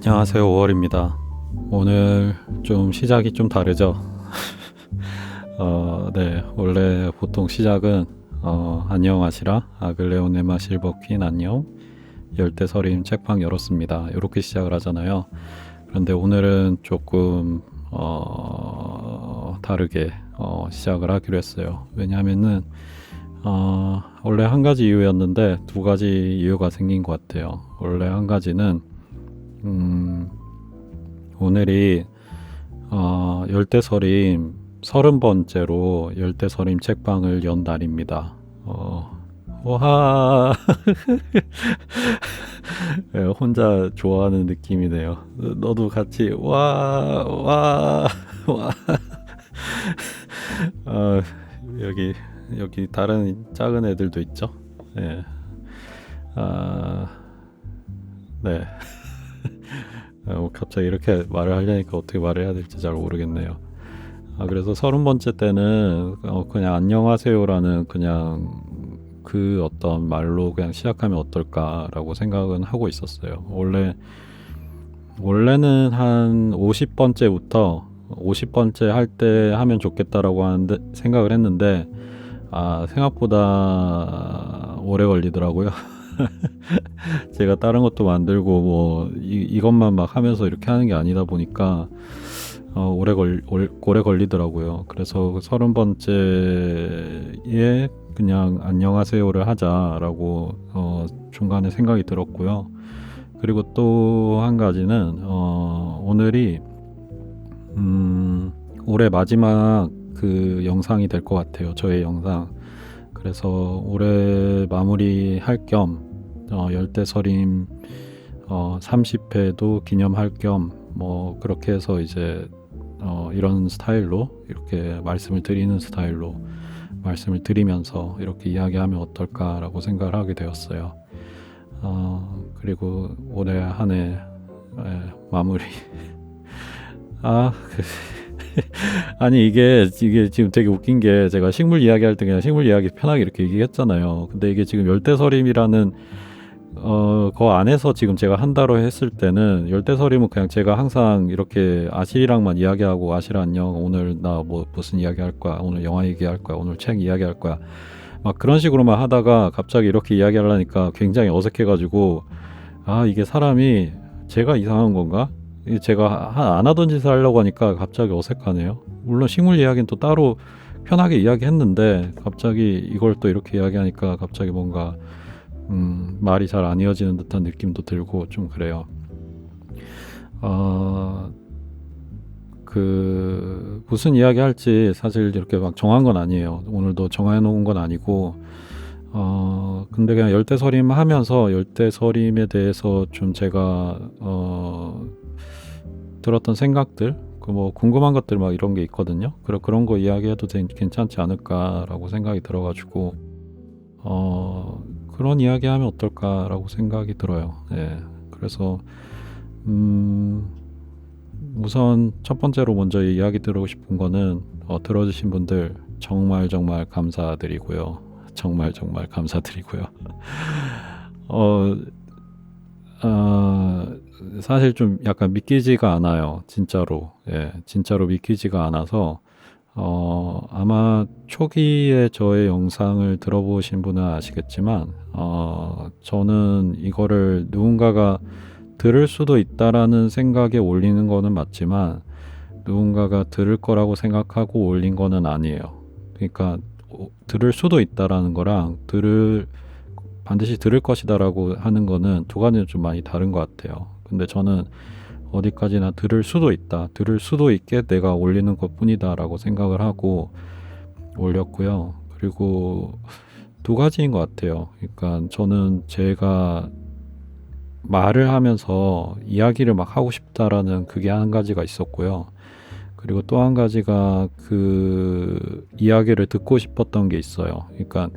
안녕하세요. 5월입니다. 오늘 좀 시작이 좀 다르죠. 네, 원래 보통 시작은 안녕하시라 아글레오네마 실버퀸 안녕 열대서림 책방 열었습니다. 이렇게 시작을 하잖아요. 그런데 오늘은 조금 다르게 시작을 하기로 했어요. 왜냐하면은 원래 한 가지 이유였는데 두 가지 이유가 생긴 것 같아요. 원래 한 가지는 오늘이 열대서림 30번째로 열대서림 책방을 연 날입니다. 와. 예, 혼자 좋아하는 느낌이네요. 너도 같이 와. 아, 여기 다른 작은 애들도 있죠. 예. 아, 네. 갑자기 이렇게 말을 하려니까 어떻게 말을 해야 될지 잘 모르겠네요. 그래서 30번째 때는 그냥 안녕하세요라는 그냥 그 어떤 말로 그냥 시작하면 어떨까라고 생각은 하고 있었어요. 원래는 한 50번째부터 50번째 할 때 하면 좋겠다라고 하는데 생각을 했는데 생각보다 오래 걸리더라고요. 제가 다른 것도 만들고 뭐 이것만 막 하면서 이렇게 하는 게 아니다 보니까 오래 걸리더라고요. 그래서 30번째에 그냥 안녕하세요를 하자라고 중간에 생각이 들었고요. 그리고 또 한 가지는 오늘이 올해 마지막 그 영상이 될 것 같아요. 저의 영상. 그래서 올해 마무리할 겸 열대서림 30회도 기념할 겸 뭐 그렇게 해서 이제 이런 스타일로 이렇게 말씀을 드리는 스타일로 말씀을 드리면서 이렇게 이야기하면 어떨까라고 생각을 하게 되었어요. 그리고 올해 한 해 마무리. 아, 아니 이게 지금 되게 웃긴 게 제가 식물 이야기할 때 그냥 식물 이야기 편하게 이렇게 얘기했잖아요. 근데 이게 지금 열대서림이라는 그 안에서 지금 제가 한다로 했을 때는 열대서림은 그냥 제가 항상 이렇게 아실이랑만 이야기하고 아실 안녕 오늘 나 뭐 무슨 이야기 할 거야 오늘 영화 얘기할 거야 오늘 책 이야기 할 거야 막 그런 식으로만 하다가 갑자기 이렇게 이야기하려니까 굉장히 어색해가지고 이게 사람이 제가 이상한 건가? 이게 제가 안 하던 짓을 하려고 하니까 갑자기 어색하네요. 물론 식물 이야기는 또 따로 편하게 이야기했는데 갑자기 이걸 또 이렇게 이야기하니까 갑자기 뭔가 말이 잘 안 이어지는 듯한 느낌도 들고 좀 그래요. 무슨 이야기 할지 사실 이렇게 막 정한 건 아니에요. 오늘도 정해 놓은 건 아니고 근데 그냥 열대서림 하면서 열대서림에 대해서 좀 제가 들었던 생각들 그 뭐 궁금한 것들 막 이런 게 있거든요. 그런 거 이야기해도 괜찮지 않을까라고 생각이 들어가지고 그런 이야기 하면 어떨까라고 생각이 들어요. 예. 그래서 우선 첫 번째로 먼저 이야기 드리고 싶은 거는 들어주신 분들 정말 감사드리고요. 정말 감사드리고요. 어, 사실 좀 약간 믿기지가 않아요. 진짜로. 예, 진짜로 믿기지가 않아서 아마 초기에 저의 영상을 들어보신 분은 아시겠지만 저는 이거를 누군가가 들을 수도 있다라는 생각에 올리는 거는 맞지만 누군가가 들을 거라고 생각하고 올린 거는 아니에요. 그러니까 들을 수도 있다라는 거랑 반드시 들을 것이다라고 하는 거는 두 가지는 좀 많이 다른 것 같아요. 근데 저는 어디까지나 들을 수도 있다. 들을 수도 있게 내가 올리는 것 뿐이다라고 생각을 하고 올렸고요. 그리고 두 가지인 것 같아요. 그러니까 저는 제가 말을 하면서 이야기를 막 하고 싶다라는 그게 한 가지가 있었고요. 그리고 또 한 가지가 그 이야기를 듣고 싶었던 게 있어요. 그러니까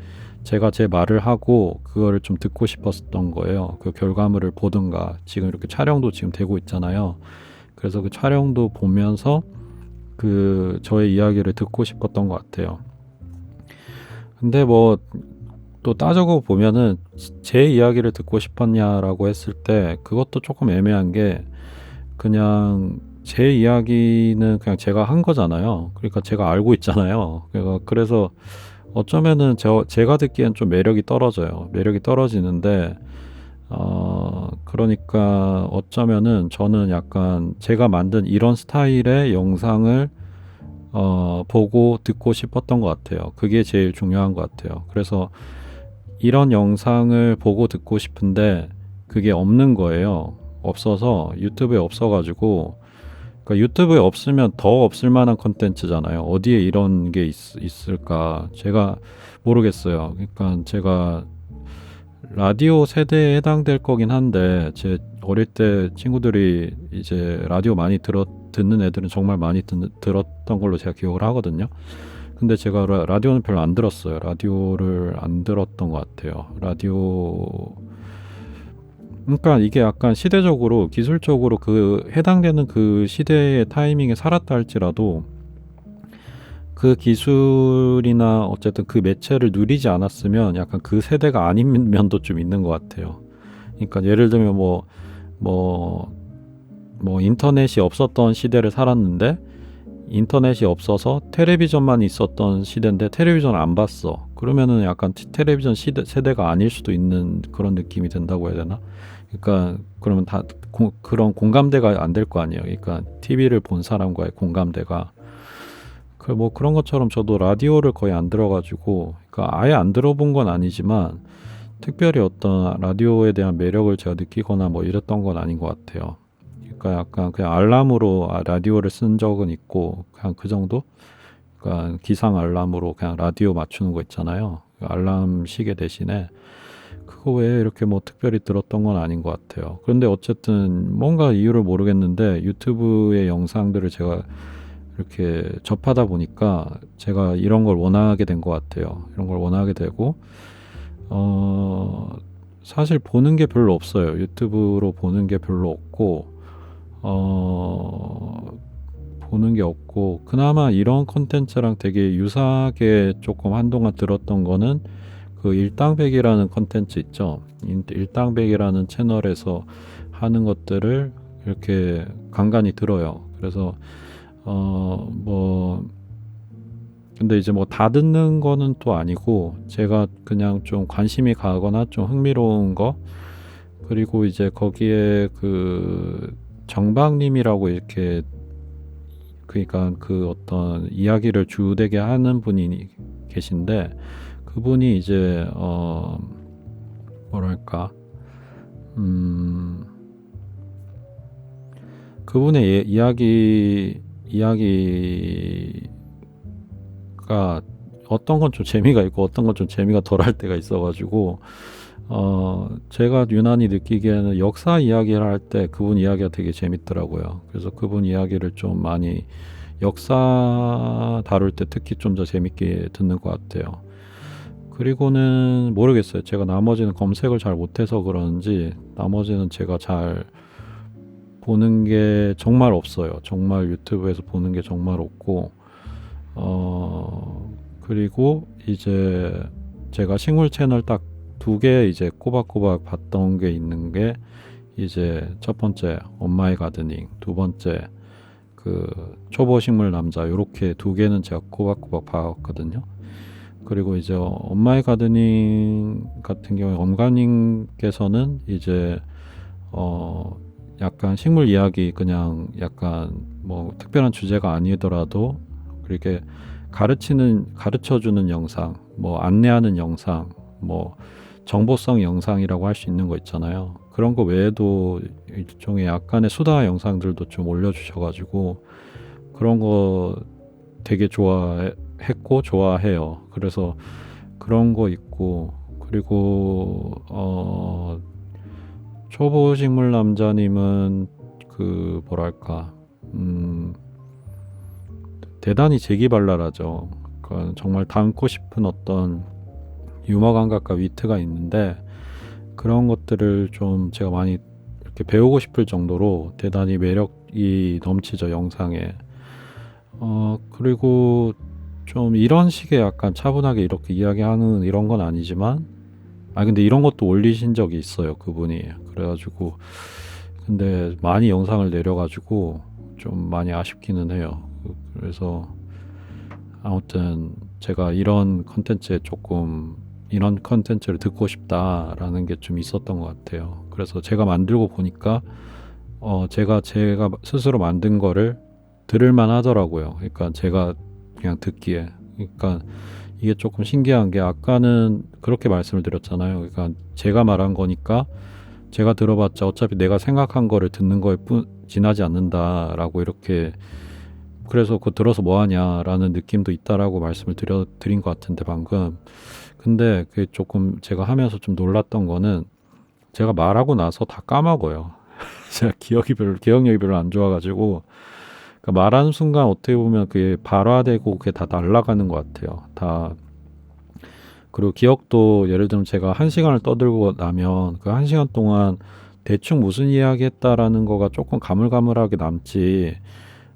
제가 제 말을 하고 그거를 좀 듣고 싶었던 거예요. 그 결과물을 보든가 지금 이렇게 촬영도 지금 되고 있잖아요. 그래서 그 촬영도 보면서 그 저의 이야기를 듣고 싶었던 것 같아요. 근데 뭐 또 따져고 보면은 제 이야기를 듣고 싶었냐라고 했을 때 그것도 조금 애매한 게 그냥 제 이야기는 그냥 제가 한 거잖아요. 그러니까 제가 알고 있잖아요. 그래서 어쩌면은 제가 듣기엔 좀 매력이 떨어져요. 매력이 떨어지는데 그러니까 어쩌면은 저는 약간 제가 만든 이런 스타일의 영상을 보고 듣고 싶었던 것 같아요. 그게 제일 중요한 것 같아요. 그래서 이런 영상을 보고 듣고 싶은데 그게 없는 거예요. 없어서 유튜브에 없어가지고 그러니까 유튜브에 없으면 더 없을 만한 컨텐츠잖아요. 어디에 이런 게 있을까? 제가 모르겠어요. 그러니까 제가 라디오 세대에 해당될 거긴 한데 제 어릴 때 친구들이 이제 라디오 많이 듣는 애들은 정말 많이 들었던 걸로 제가 기억을 하거든요. 근데 제가 라디오는 별로 안 들었어요. 라디오를 안 들었던 것 같아요. 라디오 그러니까 이게 약간 시대적으로 기술적으로 그 해당되는 그 시대의 타이밍에 살았다 할지라도 그 기술이나 어쨌든 그 매체를 누리지 않았으면 약간 그 세대가 아닌 면도 좀 있는 것 같아요. 그러니까 예를 들면 뭐 인터넷이 없었던 시대를 살았는데 인터넷이 없어서 텔레비전만 있었던 시대인데 텔레비전 안 봤어. 그러면은 약간 텔레비전 세대가 아닐 수도 있는 그런 느낌이 든다고 해야 되나? 그러니까 그러면 다 그런 공감대가 안 될 거 아니에요. 그러니까 TV를 본 사람과의 공감대가 뭐 그런 것처럼 저도 라디오를 거의 안 들어가지고 그러니까 아예 안 들어본 건 아니지만 특별히 어떤 라디오에 대한 매력을 제가 느끼거나 뭐 이랬던 건 아닌 것 같아요. 그러니까 약간 그냥 알람으로 라디오를 쓴 적은 있고 그냥 그 정도? 그러니까 기상 알람으로 그냥 라디오 맞추는 거 있잖아요. 알람 시계 대신에 그거 외에 이렇게 뭐 특별히 들었던 건 아닌 것 같아요. 그런데 어쨌든 뭔가 이유를 모르겠는데 유튜브의 영상들을 제가 이렇게 접하다 보니까 제가 이런 걸 원하게 된 것 같아요. 이런 걸 원하게 되고 사실 보는 게 별로 없어요. 유튜브로 보는 게 별로 없고 보는 게 없고 그나마 이런 콘텐츠랑 되게 유사하게 조금 한동안 들었던 거는 그 일당백이라는 콘텐츠 있죠. 일당백이라는 채널에서 하는 것들을 이렇게 간간히 들어요. 그래서 뭐 근데 이제 뭐 다 듣는 거는 또 아니고 제가 그냥 좀 관심이 가거나 좀 흥미로운 거 그리고 이제 거기에 그 정박님이라고 이렇게 그러니까 그 어떤 이야기를 주되게 하는 분이 계신데 그분이 이제 뭐랄까 그분의 이야기가 어떤 건 좀 재미가 있고 어떤 건 좀 재미가 덜할 때가 있어가지고 제가 유난히 느끼기에는 역사 이야기를 할 때 그분 이야기가 되게 재밌더라고요. 그래서 그분 이야기를 좀 많이 역사 다룰 때 특히 좀 더 재밌게 듣는 것 같아요. 그리고는 모르겠어요. 제가 나머지는 검색을 잘 못해서 그런지 나머지는 제가 잘 보는 게 정말 없어요. 정말 유튜브에서 보는 게 정말 없고 그리고 이제 제가 식물 채널 딱 2개 이제 꼬박꼬박 봤던 게 있는 게 이제 첫 번째 엄마의 가드닝, 두 번째 그 초보 식물 남자 요렇게 2개는 제가 꼬박꼬박 봤거든요. 그리고 이제 엄마의 가드닝 같은 경우에 엄가님께서는 이제 약간 식물 이야기 그냥 약간 뭐 특별한 주제가 아니더라도 그렇게 가르쳐주는 영상, 뭐 안내하는 영상, 뭐 정보성 영상이라고 할 수 있는 거 있잖아요. 그런 거 외에도 일종의 약간의 수다 영상들도 좀 올려주셔가지고 그런 거 되게 좋아했고 좋아해요. 그래서 그런 거 있고 그리고 초보 식물 남자님은 그 뭐랄까 대단히 재기발랄하죠. 그러니까 정말 닮고 싶은 어떤 유머 감각과 위트가 있는데 그런 것들을 좀 제가 많이 이렇게 배우고 싶을 정도로 대단히 매력이 넘치죠 영상에. 그리고 좀 이런 식의 약간 차분하게 이렇게 이야기하는 이런 건 아니지만 근데 이런 것도 올리신 적이 있어요, 그분이. 그래가지고 근데 많이 영상을 내려가지고 좀 많이 아쉽기는 해요. 그래서 아무튼 제가 이런 컨텐츠를 듣고 싶다라는 게 좀 있었던 것 같아요. 그래서 제가 만들고 보니까 제가 스스로 만든 거를 들을만 하더라고요. 그러니까 제가 그냥 듣기에. 그러니까 이게 조금 신기한 게 아까는 그렇게 말씀을 드렸잖아요. 그러니까 제가 말한 거니까 제가 들어봤자 어차피 내가 생각한 거를 듣는 거에 지나지 않는다라고 이렇게 그래서 그거 들어서 뭐 하냐라는 느낌도 있다라고 말씀을 드린 것 같은데 방금. 근데 그게 조금 제가 하면서 좀 놀랐던 거는 제가 말하고 나서 다 까먹어요. 제가 기억력이 별로 안 좋아가지고 그러니까 말하는 순간 어떻게 보면 그게 발화되고 그게 다 날아가는 것 같아요. 다. 그리고 기억도 예를 들면 제가 1시간을 떠들고 나면 그 1시간 동안 대충 무슨 이야기 했다라는 거가 조금 가물가물하게 남지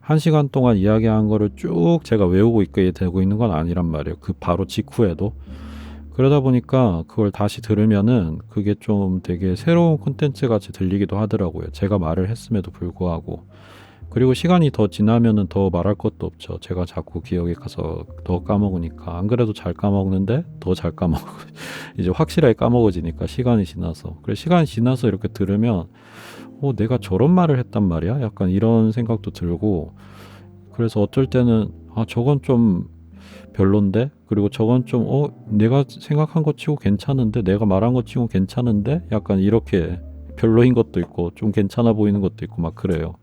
1시간 동안 이야기한 거를 쭉 제가 외우고 있게 되고 있는 건 아니란 말이에요. 그 바로 직후에도. 그러다 보니까 그걸 다시 들으면은 그게 좀 되게 새로운 콘텐츠 같이 들리기도 하더라고요. 제가 말을 했음에도 불구하고. 그리고 시간이 더 지나면은 더 말할 것도 없죠. 제가 자꾸 기억이 가서 더 까먹으니까. 안 그래도 잘 까먹는데 더 잘 까먹고 이제 확실하게 까먹어지니까 시간이 지나서. 그래 시간이 지나서 이렇게 들으면 내가 저런 말을 했단 말이야? 약간 이런 생각도 들고 그래서 어쩔 때는 저건 좀 별론데 그리고 저건 좀 내가 생각한 거 치고 괜찮은데 내가 말한 거 치고 괜찮은데 약간 이렇게 별로인 것도 있고 좀 괜찮아 보이는 것도 있고 막 그래요.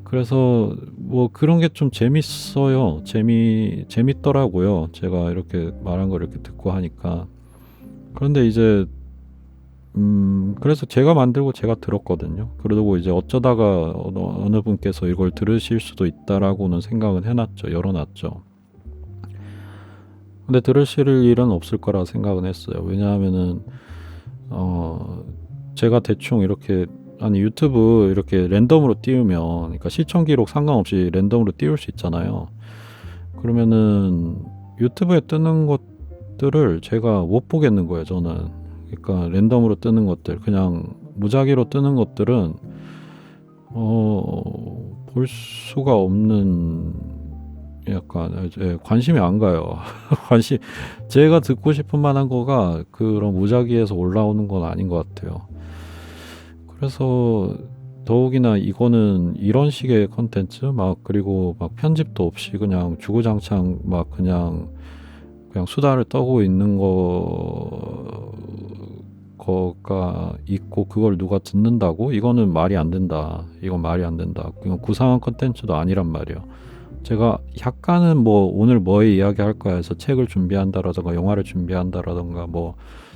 그래서 뭐 그런 게 좀 재밌어요. 재밌더라고요. 제가 이렇게 말한 걸 이렇게 듣고 하니까. 그런데 이제 그래서 제가 만들고 제가 들었거든요. 그러고 이제 어쩌다가 어느 분께서 이걸 들으실 수도 있다라고는 생각은 해놨죠. 열어놨죠. 근데 들으실 일은 없을 거라 생각은 했어요. 왜냐하면은 제가 대충 이렇게 유튜브 이렇게 랜덤으로 띄우면 그러니까 시청 기록 상관없이 랜덤으로 띄울 수 있잖아요. 그러면은 유튜브에 뜨는 것들을 제가 못 보겠는 거예요, 저는. 그러니까 랜덤으로 뜨는 것들, 그냥 무작위로 뜨는 것들은 볼 수가 없는 약간 관심이 안 가요. 제가 듣고 싶은 만한 거가 그런 무작위에서 올라오는 건 아닌 것 같아요. 그래서 더욱이나 이거는 이런 식의 컨텐츠 그리고 막 편집도 없이 그냥 주구장창 그냥 수다를 떨고 있는 거가 있고 그걸 누가 듣는다고? 이거는 말이 안 된다. 이건 말이 안 된다. 이건 구상한 컨텐츠도 아니란 말이에요. 제가 약간은 오늘 뭐에 이야기할 거야 해서 책을 준비한다라던가 영화를 준비한다라던가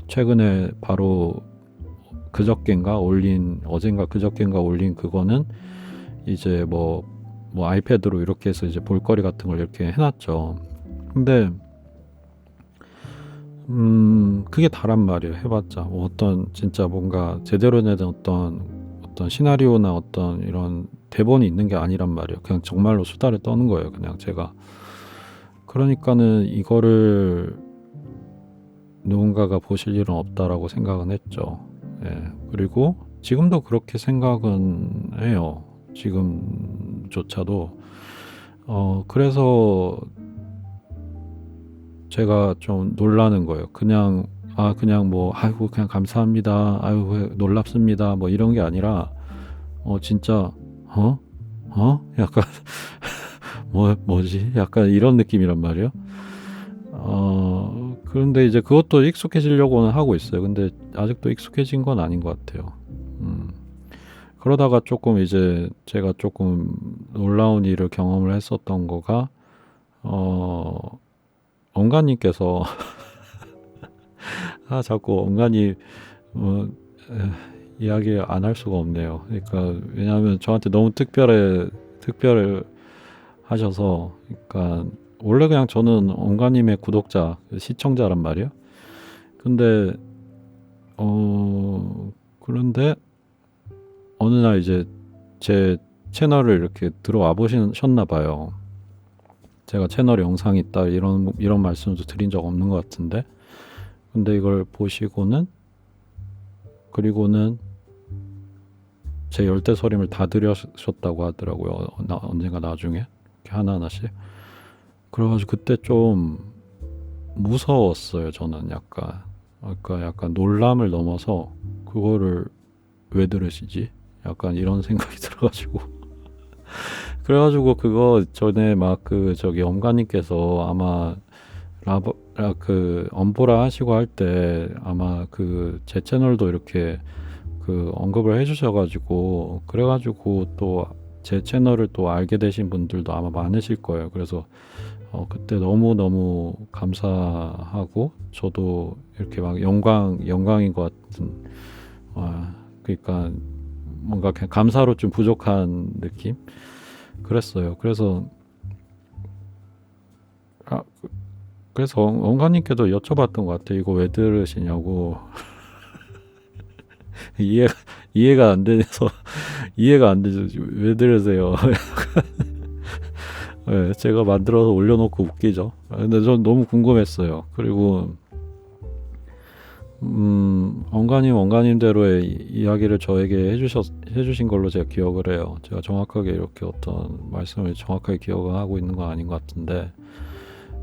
최근에 바로 어젠가 그저께인가 올린 그거는 이제 아이패드로 이렇게 해서 이제 볼거리 같은 걸 이렇게 해놨죠. 근데 그게 다란 말이에요. 해봤자 어떤 진짜 뭔가 제대로 된 어떤 시나리오나 어떤 이런 대본이 있는 게 아니란 말이에요. 그냥 정말로 수다를 떠는 거예요. 그냥 제가. 그러니까는 이거를 누군가가 보실 일은 없다라고 생각은 했죠. 예. 그리고 지금도 그렇게 생각은 해요. 지금조차도. 그래서 제가 좀 놀라는 거예요. 그냥 아이고 그냥 감사합니다. 아이고 놀랍습니다. 이런 게 아니라 진짜 약간 뭐지? 약간 이런 느낌이란 말이에요. 그런데 이제 그것도 익숙해지려고는 하고 있어요. 근데 아직도 익숙해진 건 아닌 것 같아요. 그러다가 조금 이제 제가 조금 놀라운 일을 경험을 했었던 거가 엄가님께서 자꾸 엄가님 이야기 안 할 수가 없네요. 그러니까 왜냐하면 저한테 너무 특별해 하셔서 그러니까 원래 그냥 저는 엄가님의 구독자 시청자란 말이에요. 근데 그런데 어느 날 이제 제 채널을 이렇게 들어와 보셨나 봐요. 제가 채널에 영상이 있다 이런 말씀도 드린 적 없는 것 같은데 근데 이걸 보시고는 그리고는 제 열대서림을 다 들으셨다고 하더라고요. 언젠가 나중에 이렇게 하나하나씩. 그래가지고 그때 좀 무서웠어요. 저는 약간 그러니까 약간 놀람을 넘어서 그거를 왜 들으시지? 약간 이런 생각이 들어가지고 그래가지고 그거 전에 막 그 저기 엄가님께서 아마 그 엄보라 하시고 할 때 아마 그 제 채널도 이렇게 그 언급을 해주셔가지고 그래가지고 또 제 채널을 또 알게 되신 분들도 아마 많으실 거예요. 그래서 그때 너무 감사하고 저도 이렇게 막 영광인 것 같은 그러니까 뭔가 그냥 감사로 좀 부족한 느낌 그랬어요. 그래서 언가님께도 여쭤봤던 것 같아요. 이거 왜 들으시냐고. 이해 이해가 안 돼서 이해가 안 되죠. 왜 들으세요? 네, 제가 만들어서 올려놓고 웃기죠. 근데 전 너무 궁금했어요. 그리고 원가님대로의 이야기를 저에게 해주신 걸로 제가 기억을 해요. 제가 정확하게 이렇게 어떤 말씀을 정확하게 기억을 하고 있는 건 아닌 것 같은데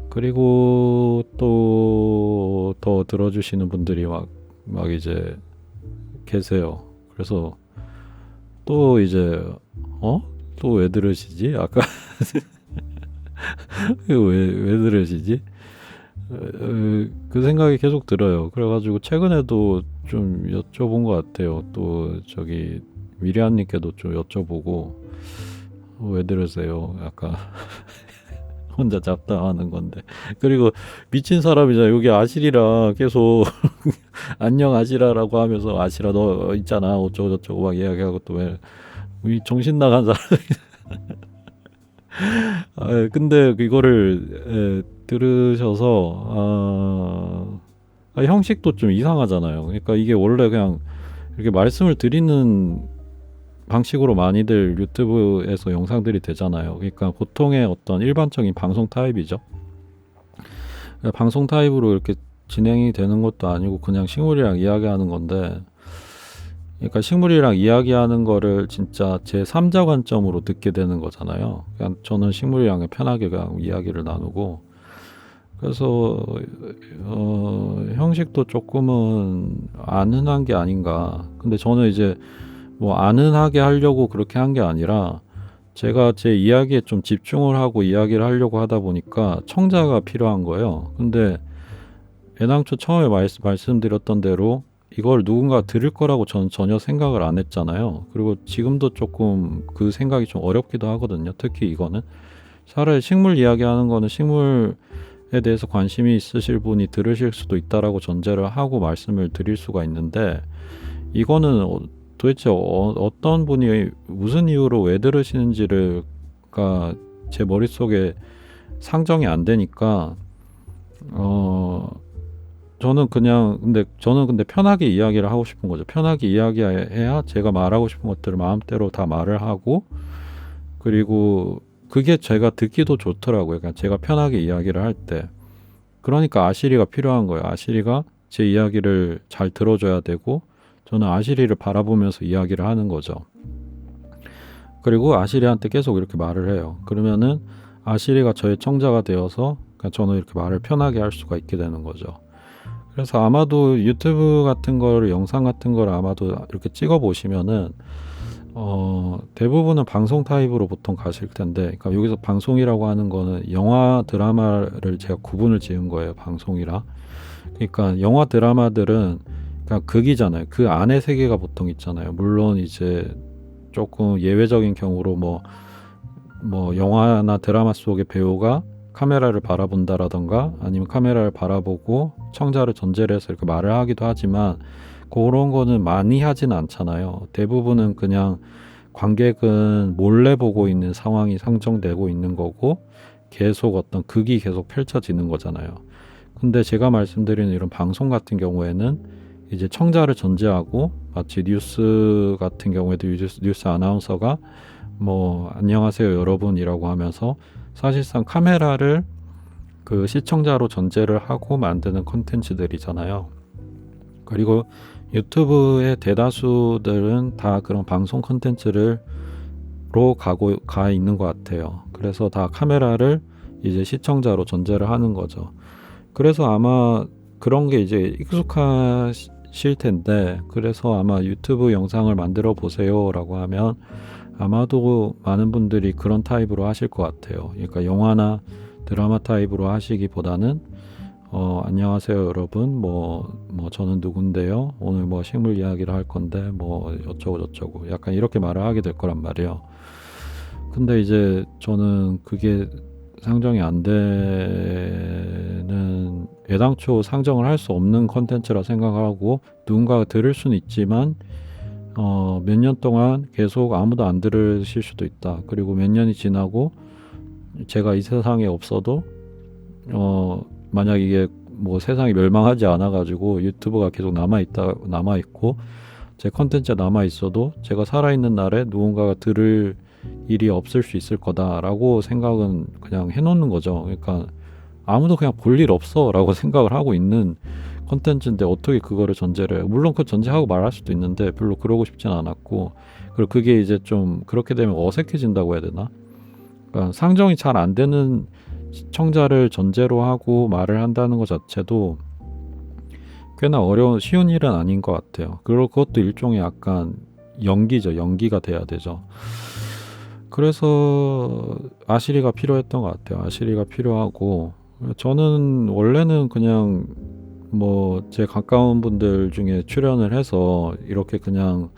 그리고 또 더 들어주시는 분들이 막 이제 계세요. 그래서 또 이제 또 왜 들으시지? 아까 왜 들으시지? 그 생각이 계속 들어요. 그래가지고 최근에도 좀 여쭤본 것 같아요. 또 저기 미리안님께도 좀 여쭤보고 왜 들으세요? 약간 혼자 잡담하는 건데. 그리고 미친 사람이잖아. 여기 아실이랑 계속 안녕 아실아라고 하면서 아실아 너 있잖아 어쩌고 저쩌고 막 이야기하고 또 왜 정신 나간 사람. 근데 이거를 들으셔서 형식도 좀 이상하잖아요. 그러니까 이게 원래 그냥 이렇게 말씀을 드리는 방식으로 많이들 유튜브에서 영상들이 되잖아요. 그러니까 보통의 어떤 일반적인 방송 타입이죠. 방송 타입으로 이렇게 진행이 되는 것도 아니고 그냥 식물이랑 이야기하는 건데 그러니까 식물이랑 이야기하는 거를 진짜 제 3자 관점으로 듣게 되는 거잖아요. 그냥 저는 식물이랑 편하게 그냥 이야기를 나누고 그래서 형식도 조금은 아는한 게 아닌가. 근데 저는 이제 뭐 아는하게 하려고 그렇게 한 게 아니라 제가 제 이야기에 좀 집중을 하고 이야기를 하려고 하다 보니까 청자가 필요한 거예요. 근데 애당초 처음에 말씀드렸던 대로 이걸 누군가 들을 거라고 저는 전혀 생각을 안 했잖아요. 그리고 지금도 조금 그 생각이 좀 어렵기도 하거든요. 특히 이거는 차라리 식물 이야기하는 거는 식물에 대해서 관심이 있으실 분이 들으실 수도 있다라고 전제를 하고 말씀을 드릴 수가 있는데 이거는 도대체 어떤 분이 무슨 이유로 왜 들으시는지를 제 머릿속에 상정이 안 되니까 저는 근데 편하게 이야기를 하고 싶은 거죠. 편하게 이야기해야 제가 말하고 싶은 것들을 마음대로 다 말을 하고 그리고 그게 제가 듣기도 좋더라고요. 그러니까 제가 편하게 이야기를 할 때. 그러니까 아시리가 필요한 거예요. 아시리가 제 이야기를 잘 들어줘야 되고 저는 아시리를 바라보면서 이야기를 하는 거죠. 그리고 아시리한테 계속 이렇게 말을 해요. 그러면은 아시리가 저의 청자가 되어서 저는 이렇게 말을 편하게 할 수가 있게 되는 거죠. 그래서 아마도 유튜브 같은 거를 영상 같은 걸 아마도 이렇게 찍어 보시면은 대부분은 방송 타입으로 보통 가실 텐데 그러니까 여기서 방송이라고 하는 거는 영화 드라마를 제가 구분을 지은 거예요. 방송이라. 그러니까 영화 드라마들은 그러니까 극이잖아요. 그 안에 세계가 보통 있잖아요. 물론 이제 조금 예외적인 경우로 뭐 영화나 드라마 속의 배우가 카메라를 바라본다라던가 아니면 카메라를 바라보고 청자를 전제로 해서 이렇게 말을 하기도 하지만 그런 거는 많이 하진 않잖아요. 대부분은 그냥 관객은 몰래 보고 있는 상황이 상정되고 있는 거고 계속 어떤 극이 계속 펼쳐지는 거잖아요. 근데 제가 말씀드리는 이런 방송 같은 경우에는 이제 청자를 전제하고 마치 뉴스 같은 경우에도 뉴스 아나운서가 뭐 안녕하세요 여러분이라고 하면서 사실상 카메라를 그 시청자로 전제를 하고 만드는 콘텐츠들이잖아요. 그리고 유튜브의 대다수들은 다 그런 방송 콘텐츠로 가 있는 것 같아요. 그래서 다 카메라를 이제 시청자로 전제를 하는 거죠. 그래서 아마 그런 게 이제 익숙하실 텐데, 그래서 아마 유튜브 영상을 만들어 보세요라고 하면 아마도 많은 분들이 그런 타입으로 하실 것 같아요. 그러니까 영화나 드라마 타입으로 하시기보다는 안녕하세요 여러분, 저는 누군데요, 오늘 뭐 식물 이야기를 할 건데 뭐 어쩌고 저쩌고 약간 이렇게 말을 하게 될 거란 말이에요. 근데 이제 저는 그게 상정이 안 되는, 애당초 상정을 할 수 없는 컨텐츠라 생각하고 누군가가 들을 수는 있지만 몇 년 동안 계속 아무도 안 들으실 수도 있다. 그리고 몇 년이 지나고 제가 이 세상에 없어도 만약 이게 뭐 세상이 멸망하지 않아 가지고 유튜브가 계속 남아 있고 제 컨텐츠가 남아 있어도 제가 살아있는 날에 누군가가 들을 일이 없을 수 있을 거다라고 생각은 그냥 해놓는 거죠. 그러니까 아무도 그냥 볼 일 없어라고 생각을 하고 있는 컨텐츠인데 어떻게 그거를 전제를 해요. 물론 그 전제하고 말할 수도 있는데 별로 그러고 싶진 않았고, 그리고 그게 이제 좀 그렇게 되면 어색해진다고 해야 되나? 그러니까 상정이 잘 안 되는 시청자를 전제로 하고 말을 한다는 것 자체도 꽤나 쉬운 일은 아닌 것 같아요. 그리고 그것도 일종의 약간 연기죠. 연기가 돼야 되죠. 그래서 아시리가 필요했던 것 같아요. 아시리가 필요하고, 저는 원래는 그냥 제 가까운 분들 중에 출연을 해서 이렇게 그냥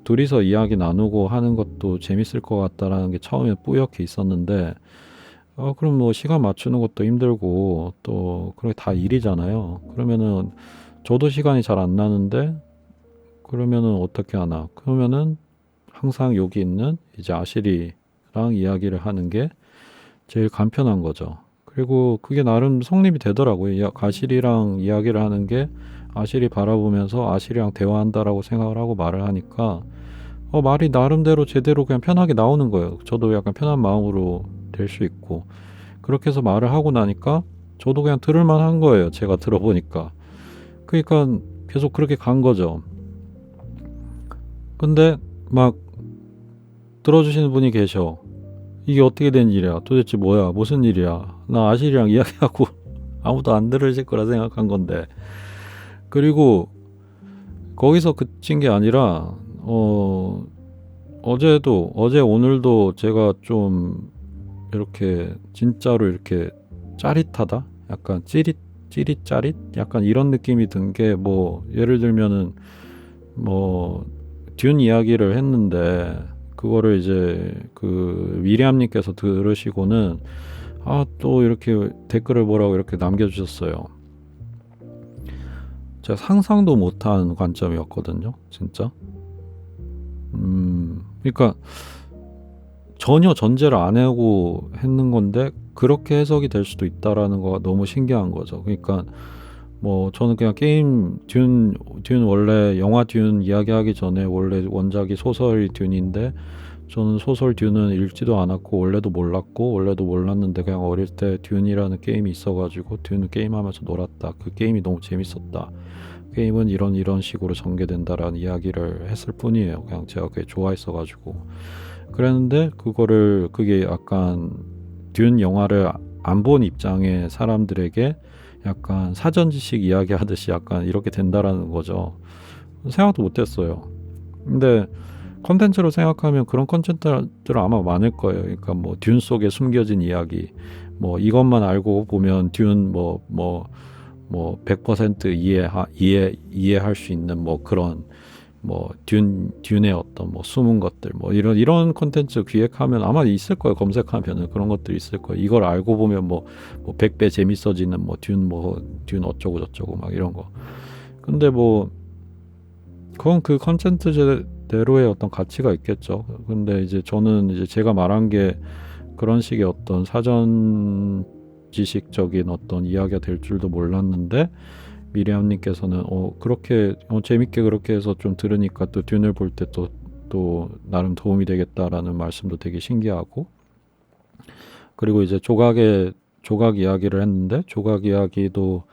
둘이서 이야기 나누고 하는 것도 재밌을 것 같다라는 게 처음에 뿌옇게 있었는데, 그럼 뭐 시간 맞추는 것도 힘들고 또 그게 다 일이잖아요. 그러면은 저도 시간이 잘 안 나는데, 그러면은 어떻게 하나? 그러면은 항상 여기 있는 이제 아시리랑 이야기를 하는 게 제일 간편한 거죠. 그리고 그게 나름 성립이 되더라고요. 아시리랑 이야기를 하는 게 아시리 바라보면서 아시리랑 대화한다라고 생각을 하고 말을 하니까 말이 나름대로 제대로 그냥 편하게 나오는 거예요. 저도 약간 편한 마음으로 될 수 있고, 그렇게 해서 말을 하고 나니까 저도 그냥 들을만 한 거예요. 제가 들어보니까. 그러니까 계속 그렇게 간 거죠. 근데 막 들어주시는 분이 계셔. 이게 어떻게 된 일이야? 도대체 뭐야? 무슨 일이야? 나 아실이랑 이야기하고 아무도 안 들으실 거라 생각한 건데. 그리고 거기서 그친 게 아니라 어제 오늘도 제가 좀 이렇게 진짜로 이렇게 짜릿하다? 약간 찌릿짜릿? 약간 이런 느낌이 든 게, 예를 들면은 듄 이야기를 했는데 그거를 이제 그 위리암님께서 들으시고는 또 이렇게 댓글을 뭐라고 이렇게 남겨주셨어요. 제가 상상도 못한 관점이었거든요, 진짜. 그러니까 전혀 전제를 안 하고 했는 건데 그렇게 해석이 될 수도 있다라는 거가 너무 신기한 거죠. 그러니까 저는 그냥 게임 듄 원래 영화 듄 이야기하기 전에 원래 원작이 소설 듄인데, 저는 소설 듄은 읽지도 않았고 원래도 몰랐는데 그냥 어릴 때 듄이라는 게임이 있어가지고 듄 게임하면서 놀았다. 그 게임이 너무 재밌었다. 게임은 이런 식으로 전개된다라는 이야기를 했을 뿐이에요. 그냥 제가 그게 좋아했어가지고 그랬는데, 그게 약간 듄 영화를 안 본 입장의 사람들에게 약간 사전 지식 이야기하듯이 약간 이렇게 된다라는 거죠. 생각도 못했어요. 근데 컨텐츠로 생각하면 그런 컨텐츠들 아마 많을 거예요. 그러니까 듄 속에 숨겨진 이야기, 이것만 알고 보면 듄 100% 이해할 수 있는 그런 듄의 어떤 숨은 것들, 이런 콘텐츠 기획하면 아마 있을 거예요. 검색하면은 그런 것들이 있을 거예요. 이걸 알고 보면 100배 재밌어지는 듄 어쩌고 저쩌고 막 이런 거. 근데 그건 그 콘텐츠대로의 어떤 가치가 있겠죠. 근데 이제 저는 이제 제가 말한 게 그런 식의 어떤 사전 지식적인 어떤 이야기가 될 줄도 몰랐는데, 미리암님께서는 그렇게 재밌게 그렇게 해서 좀 들으니까 또 듄을 볼 때 또 나름 도움이 되겠다라는 말씀도 되게 신기하고, 그리고 이제 조각의 조각 이야기를 했는데 조각 이야기도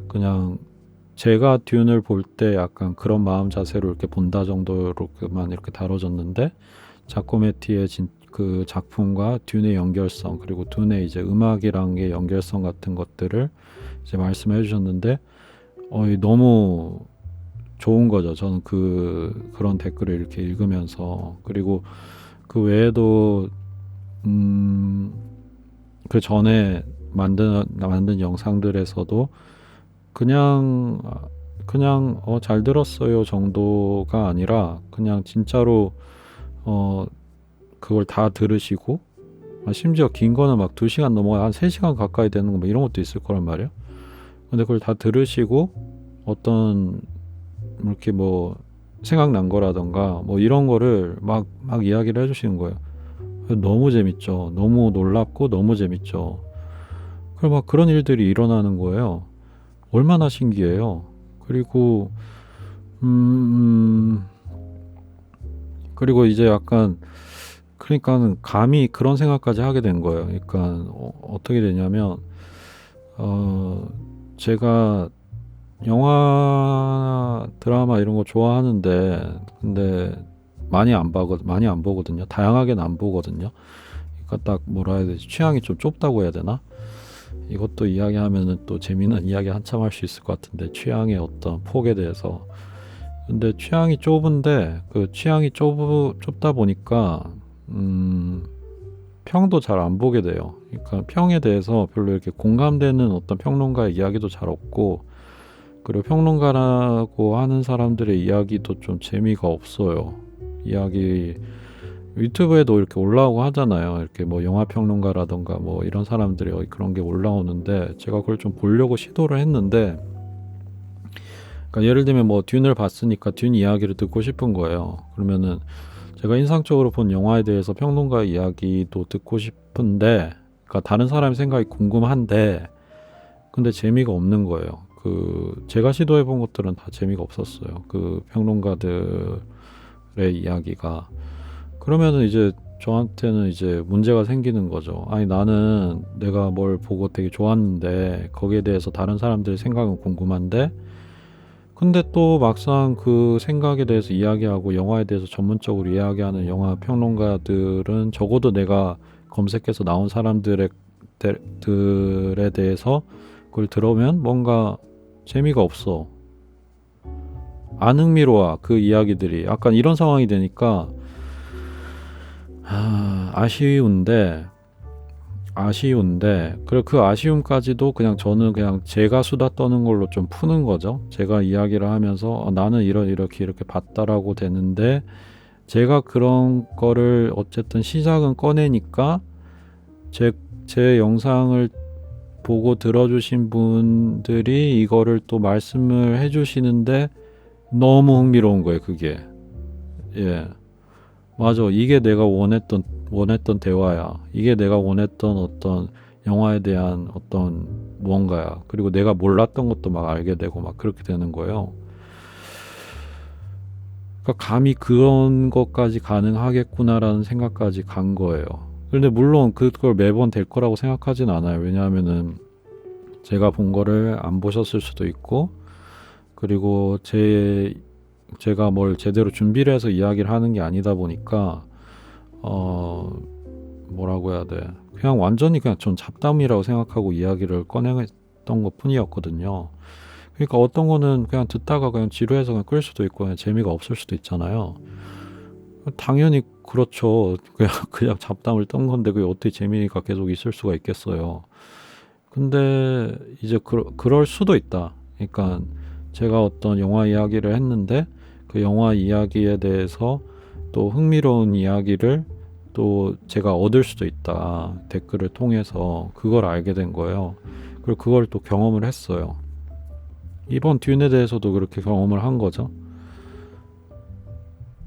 그냥 제가 듄을 볼 때 약간 그런 마음 자세로 이렇게 본다 정도로만 이렇게 다뤄졌는데 자코메티의 그 작품과 듄의 연결성 그리고 듄의 이제 음악이랑의 연결성 같은 것들을 이제 말씀해 주셨는데 너무 좋은 거죠. 저는 그런 댓글을 이렇게 읽으면서 그리고 그 외에도 그 전에 만든 영상들에서도 그냥 잘 들었어요 정도가 아니라 그냥 진짜로 그걸 다 들으시고 심지어 긴 거는 막 2시간 넘어가 한 3시간 가까이 되는 거 뭐 이런 것도 있을 거란 말이에요. 근데 그걸 다 들으시고 어떤 이렇게 뭐 생각난 거라던가 뭐 이런 거를 막 이야기를 해주시는 거예요. 너무 재밌죠. 너무 놀랍고 너무 재밌죠. 그리고 막 그런 일들이 일어나는 거예요. 얼마나 신기해요. 그리고 그리고 이제 약간 그러니까 감히 그런 생각까지 하게 된 거예요. 그러니까 어떻게 되냐면 제가 영화 드라마 이런 거 좋아하는데 근데 많이 안 보거든요. 다양하게는 안 보거든요. 그러니까 딱 뭐라 해야 되지? 취향이 좀 좁다고 해야 되나? 이것도 이야기하면은 또 재미있는 이야기 한참 할 수 있을 것 같은데 취향의 어떤 폭에 대해서 근데 취향이 좁은데 그 취향이 좁다 보니까 평도 잘 안 보게 돼요. 그러니까 평에 대해서 별로 이렇게 공감되는 어떤 평론가의 이야기도 잘 없고 그리고 평론가라고 하는 사람들의 이야기도 좀 재미가 없어요. 이야기 유튜브에도 이렇게 올라오고 하잖아요. 이렇게 뭐 영화 평론가라던가 뭐 이런 사람들이 그런 게 올라오는데 제가 그걸 좀 보려고 시도를 했는데 그러니까 예를 들면 뭐 듄을 봤으니까 듄 이야기를 듣고 싶은 거예요. 그러면은 제가 인상적으로 본 영화에 대해서 평론가 이야기도 듣고 싶은데 그러니까 다른 사람의 생각이 궁금한데 근데 재미가 없는 거예요. 제가 시도해 본 것들은 다 재미가 없었어요. 그 평론가들의 이야기가 그러면은 이제 저한테는 이제 문제가 생기는 거죠. 아니 나는 내가 뭘 보고 되게 좋았는데 거기에 대해서 다른 사람들의 생각은 궁금한데 근데 또 막상 그 생각에 대해서 이야기하고 영화에 대해서 전문적으로 이야기하는 영화 평론가들은 적어도 내가 검색해서 나온 들에 대해서 그걸 들으면 뭔가 재미가 없어. 안 흥미로워. 그 이야기들이. 약간 이런 상황이 되니까 아쉬운데 그리고 그 아쉬움까지도 그냥 저는 그냥 제가 수다 떠는 걸로 좀 푸는 거죠. 제가 이야기를 하면서 나는 이렇게 봤다라고 되는데 제가 그런 거를 어쨌든 시작은 꺼내니까 제 영상을 보고 들어주신 분들이 이거를 또 말씀을 해주시는데 너무 흥미로운 거예요. 그게 예 맞아. 이게 내가 원했던 대화야. 이게 내가 원했던 어떤 영화에 대한 어떤 무언가야. 그리고 내가 몰랐던 것도 막 알게 되고 막 그렇게 되는 거예요. 그러니까 감히 그런 것까지 가능하겠구나라는 생각까지 간 거예요. 그런데 물론 그걸 매번 될 거라고 생각하진 않아요. 왜냐하면은 제가 본 거를 안 보셨을 수도 있고 그리고 제가 뭘 제대로 준비를 해서 이야기를 하는 게 아니다 보니까 뭐라고 해야 돼. 그냥 완전히 그냥 전 잡담이라고 생각하고 이야기를 꺼냈던 것 뿐이었거든요. 그러니까 어떤 거는 그냥 듣다가 그냥 지루해서 그냥 끌 수도 있고 그냥 재미가 없을 수도 있잖아요. 당연히 그렇죠. 그냥 잡담을 떤 건데 그게 어떻게 재미가 계속 있을 수가 있겠어요. 근데 이제 그럴 수도 있다. 그러니까 제가 어떤 영화 이야기를 했는데 그 영화 이야기에 대해서 또 흥미로운 이야기를 또 제가 얻을 수도 있다. 댓글을 통해서 그걸 알게 된 거예요. 그리고 그걸 또 경험을 했어요. 이번 듄에 대해서도 그렇게 경험을 한 거죠.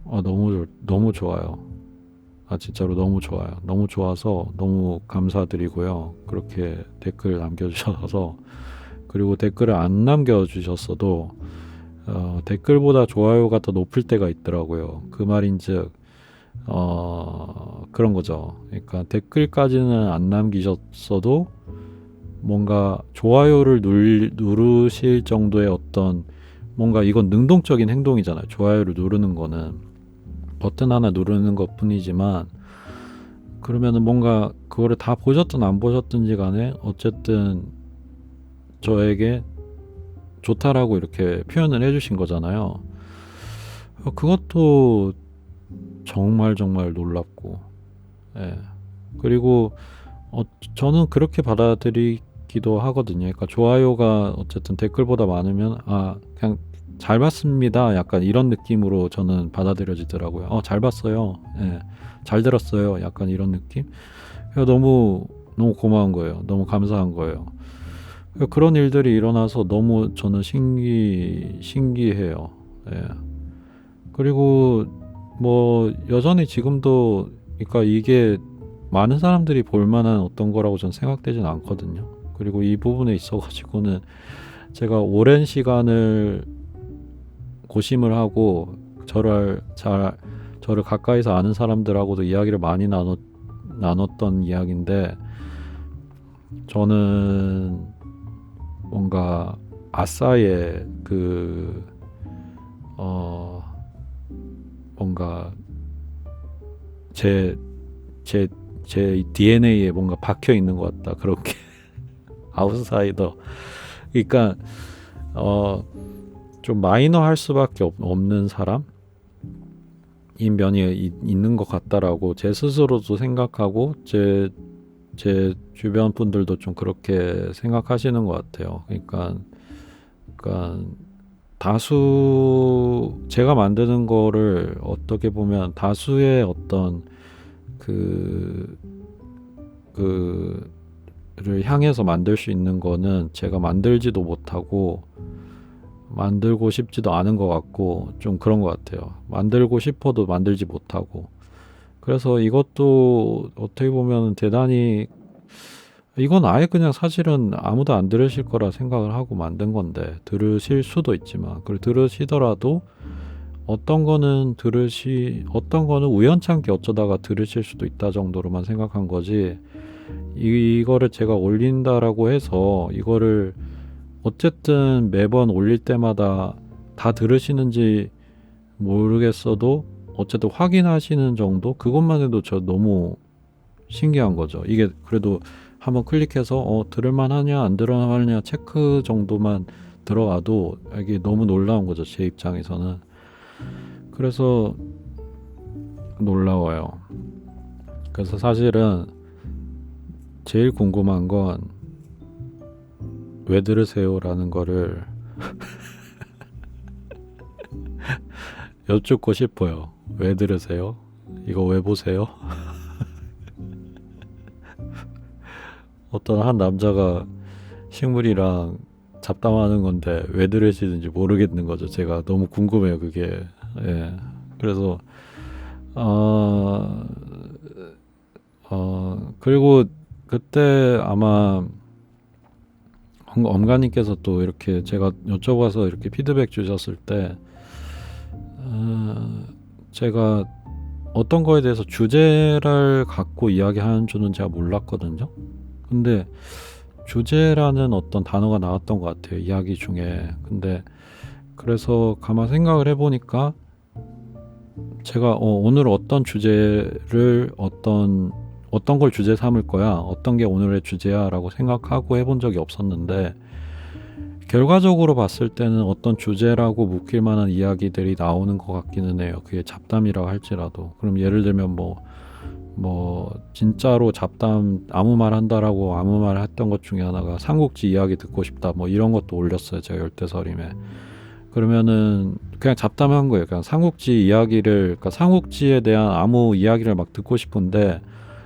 너무 좋아요. 진짜로 너무 좋아요. 너무 좋아서 너무 감사드리고요. 그렇게 댓글 남겨주셔서 그리고 댓글을 안 남겨주셨어도 댓글보다 좋아요가 더 높을 때가 있더라고요. 그 말인즉 그런 거죠. 그러니까 댓글까지는 안 남기셨어도 뭔가 좋아요를 누르실 정도의 어떤 뭔가 이건 능동적인 행동이잖아요. 좋아요를 누르는 거는 버튼 하나 누르는 것 뿐이지만 그러면은 뭔가 그거를 다 보셨든 안 보셨든지 간에 어쨌든 저에게 좋다라고 이렇게 표현을 해주신 거잖아요. 그것도 정말 정말 놀랍고, 예. 그리고 어, 저는 그렇게 받아들이기도 하거든요. 그러니까 좋아요가 어쨌든 댓글보다 많으면 그냥 잘 봤습니다. 약간 이런 느낌으로 저는 받아들여지더라고요. 잘 봤어요. 예. 잘 들었어요. 약간 이런 느낌. 그래서 너무 너무 고마운 거예요. 너무 감사한 거예요. 그런 일들이 일어나서 너무 저는 신기해요. 예. 그리고 뭐 여전히 지금도 그러니까 이게 많은 사람들이 볼 만한 어떤 거라고 전 생각되진 않거든요. 그리고 이 부분에 있어 가지고는 제가 오랜 시간을 고심을 하고 저를 가까이서 아는 사람들하고도 이야기를 많이 나눴던 이야기인데 저는 뭔가 아싸의 뭔가 제 DNA에 뭔가 박혀 있는 것 같다. 그렇게 아웃사이더. 그러니까 좀 마이너 할 수밖에 없는 사람인 면이 있는 것 같다라고 제 스스로도 생각하고 제 주변 분들도 좀 그렇게 생각하시는 것 같아요. 그러니까 제가 만드는 거를 어떻게 보면 다수의 어떤 를 향해서 만들 수 있는 거는 제가 만들지도 못하고 만들고 싶지도 않은 것 같고 좀 그런 것 같아요. 만들고 싶어도 만들지 못하고. 그래서 이것도 어떻게 보면 대단히 이건 아예 그냥 사실은 아무도 안 들으실 거라 생각을 하고 만든 건데 들으실 수도 있지만 그리고 들으시더라도 어떤 거는 우연찮게 어쩌다가 들으실 수도 있다 정도로만 생각한 거지 이거를 제가 올린다라고 해서 이거를 어쨌든 매번 올릴 때마다 다 들으시는지 모르겠어도 어쨌든 확인하시는 정도 그것만 해도 저 너무 신기한 거죠. 이게 그래도 한번 클릭해서 들을만 하냐 안 들을만 하냐 체크 정도만 들어가도 이게 너무 놀라운 거죠. 제 입장에서는. 그래서 놀라워요. 그래서 사실은 제일 궁금한 건 왜 들으세요라는 거를 여쭙고 싶어요. 왜 들으세요? 이거 왜 보세요? 어떤 한 남자가 식물이랑 잡담하는 건데 왜 들으시는지 모르겠는 거죠. 제가 너무 궁금해요. 그게. 예. 그래서 그리고 그때 아마 엄가님께서 또 이렇게 제가 여쭤봐서 이렇게 피드백 주셨을 때 제가 어떤 거에 대해서 주제를 갖고 이야기하는 줄은 제가 몰랐거든요. 근데 주제라는 어떤 단어가 나왔던 것 같아요. 이야기 중에. 근데 그래서 가만 생각을 해보니까 제가 오늘 어떤 주제를 어떤 걸 주제 삼을 거야, 어떤 게 오늘의 주제야 라고 생각하고 해본 적이 없었는데 결과적으로 봤을 때는 어떤 주제라고 묶일 만한 이야기들이 나오는 것 같기는 해요. 그게 잡담이라고 할지라도. 그럼 예를 들면 뭐 진짜로 잡담 아무 말 한다라고 아무 말 했던 것 중에 하나가 삼국지 이야기 듣고 싶다 뭐 이런 것도 올렸어요. 제가 열대서림에. 그러면은 그냥 잡담한 거예요. 그냥 삼국지 이야기를, 그러니까 삼국지에 대한 아무 이야기를 막 듣고 싶은데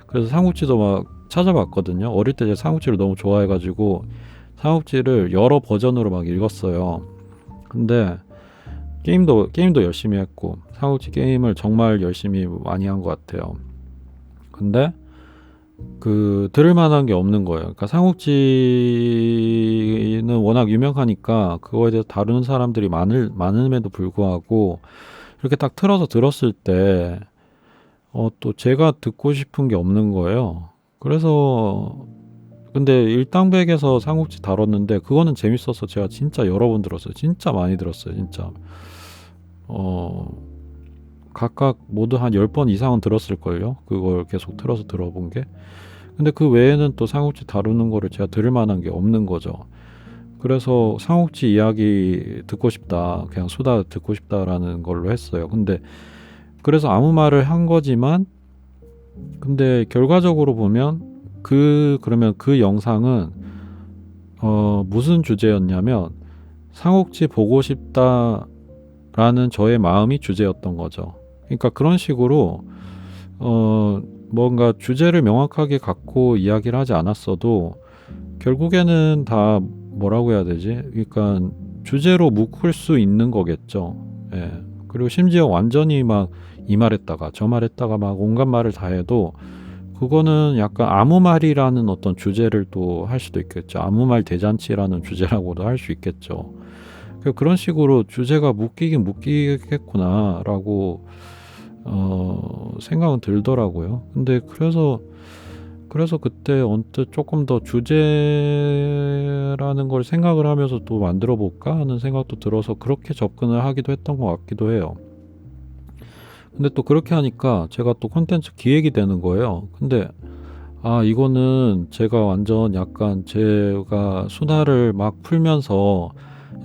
그래서 삼국지도 막 찾아봤거든요. 어릴 때 제가 삼국지를 너무 좋아해가지고 삼국지를 여러 버전으로 막 읽었어요. 근데 게임도 열심히 했고 삼국지 게임을 정말 열심히 많이 한 것 같아요. 근데 들을 만한 게 없는 거예요. 그러니까 삼국지는 워낙 유명하니까 그거에 대해서 다루는 사람들이 많음에도 불구하고 이렇게 딱 틀어서 들었을 때 또 제가 듣고 싶은 게 없는 거예요. 그래서 근데 일당백에서 삼국지 다뤘는데 그거는 재밌어서 제가 진짜 여러 번 들었어요. 진짜 많이 들었어요. 진짜. 어, 각각 모두 한 10번 이상은 들었을걸요. 그걸 계속 틀어서 들어본 게. 근데 그 외에는 또 삼국지 다루는 거를 제가 들을 만한 게 없는 거죠. 그래서 삼국지 이야기 듣고 싶다. 그냥 수다 듣고 싶다라는 걸로 했어요. 근데 그래서 아무 말을 한 거지만 근데 결과적으로 보면 그러면 그 영상은 무슨 주제였냐면 삼국지 보고 싶다라는 저의 마음이 주제였던 거죠. 그러니까 그런 식으로 뭔가 주제를 명확하게 갖고 이야기를 하지 않았어도 결국에는 다 뭐라고 해야 되지? 그러니까 주제로 묶을 수 있는 거겠죠. 예. 그리고 심지어 완전히 막 이 말했다가 저 말했다가 막 온갖 말을 다 해도 그거는 약간 아무 말이라는 어떤 주제를 또 할 수도 있겠죠. 아무 말 대잔치라는 주제라고도 할 수 있겠죠. 그런 식으로 주제가 묶이긴 묶이겠구나라고 생각은 들더라고요. 근데 그래서 그때 언뜻 조금 더 주제라는 걸 생각을 하면서 또 만들어 볼까 하는 생각도 들어서 그렇게 접근을 하기도 했던 것 같기도 해요. 근데 또 그렇게 하니까 제가 또 콘텐츠 기획이 되는 거예요. 근데 이거는 제가 완전 약간 제가 수다를 막 풀면서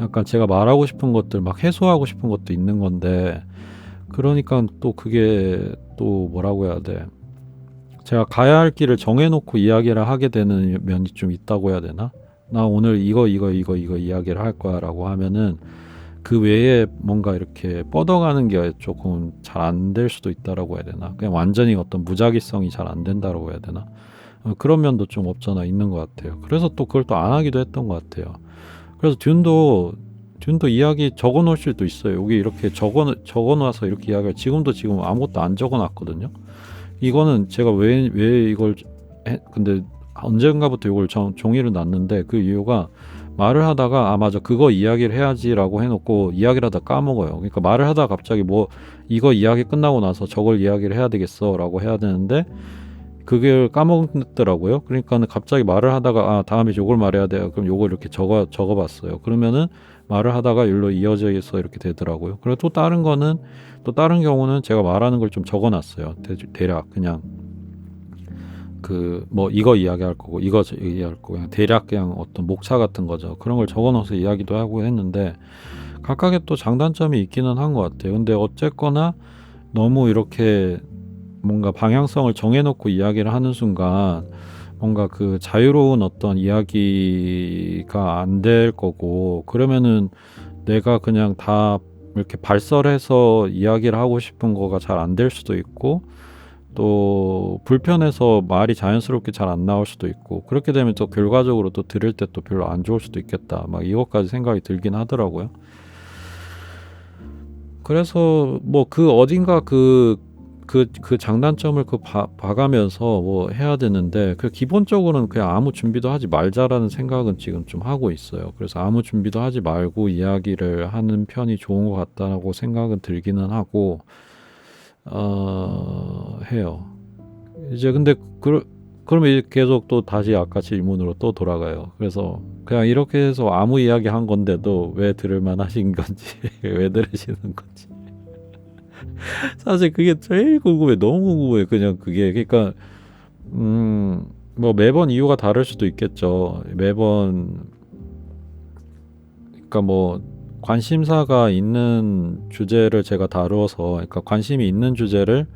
약간 제가 말하고 싶은 것들 막 해소하고 싶은 것도 있는 건데 그러니까 또 그게 또 뭐라고 해야 돼. 제가 가야 할 길을 정해놓고 이야기를 하게 되는 면이 좀 있다고 해야 되나? 나 오늘 이거 이야기를 할 거야 라고 하면은 그 외에 뭔가 이렇게 뻗어가는 게 조금 잘 안 될 수도 있다라고 해야 되나? 그냥 완전히 어떤 무작위성이 잘 안 된다라고 해야 되나? 그런 면도 좀 없잖아 있는 것 같아요. 그래서 또 그걸 또 안 하기도 했던 것 같아요. 그래서 듄도 이야기 적어 놓을 수도 있어요. 여기 이렇게 적어 놔서 이렇게 이야기를 지금 아무것도 안 적어 놨거든요. 이거는 제가 왜 이걸 근데 언젠가부터 이걸 종이를 놨는데 그 이유가 말을 하다가 맞아 그거 이야기를 해야지라고 해놓고 이야기를 하다 까먹어요. 그러니까 말을 하다가 갑자기 뭐 이거 이야기 끝나고 나서 저걸 이야기를 해야 되겠어라고 해야 되는데 그걸 까먹더라고요. 그러니까는 갑자기 말을 하다가 다음에 요걸 말해야 돼요. 그럼 요걸 이렇게 적어봤어요. 그러면은 말을 하다가 일로 이어져서 이렇게 되더라고요. 그리고 또 다른 경우는 제가 말하는 걸 좀 적어놨어요. 대략 그냥 그 뭐 이거 이야기할 거고 이거 이야기할 거고 그냥 대략 그냥 어떤 목차 같은 거죠. 그런 걸 적어놓어서 이야기도 하고 했는데 각각의 또 장단점이 있기는 한 것 같아요. 근데 어쨌거나 너무 이렇게 뭔가 방향성을 정해놓고 이야기를 하는 순간 뭔가 그 자유로운 어떤 이야기가 안 될 거고 그러면은 내가 그냥 다 이렇게 발설해서 이야기를 하고 싶은 거가 잘 안 될 수도 있고 또 불편해서 말이 자연스럽게 잘 안 나올 수도 있고 그렇게 되면 또 결과적으로 또 들을 때 또 별로 안 좋을 수도 있겠다 막 이것까지 생각이 들긴 하더라고요. 그래서 뭐 그 어딘가 그 장단점을 봐가면서 뭐 해야 되는데 그 기본적으로는 그냥 아무 준비도 하지 말자라는 생각은 지금 좀 하고 있어요. 그래서 아무 준비도 하지 말고 이야기를 하는 편이 좋은 것 같다고 생각은 들기는 하고 해요. 이제 근데 그러면 이제 계속 또 다시 아까 질문으로 또 돌아가요. 그래서 그냥 이렇게 해서 아무 이야기 한 건데도 왜 들을만 하신 건지 왜 들으시는 건지 사실 그게 제일 궁금해. 너무 궁금해. 그냥 그게 그러니까 뭐 매번 이유가 다를 수도 있겠죠. 매번 그러니까 뭐 관심사가 있는 주제를 제가 다루어서 그러니까 관심이 있는 주제를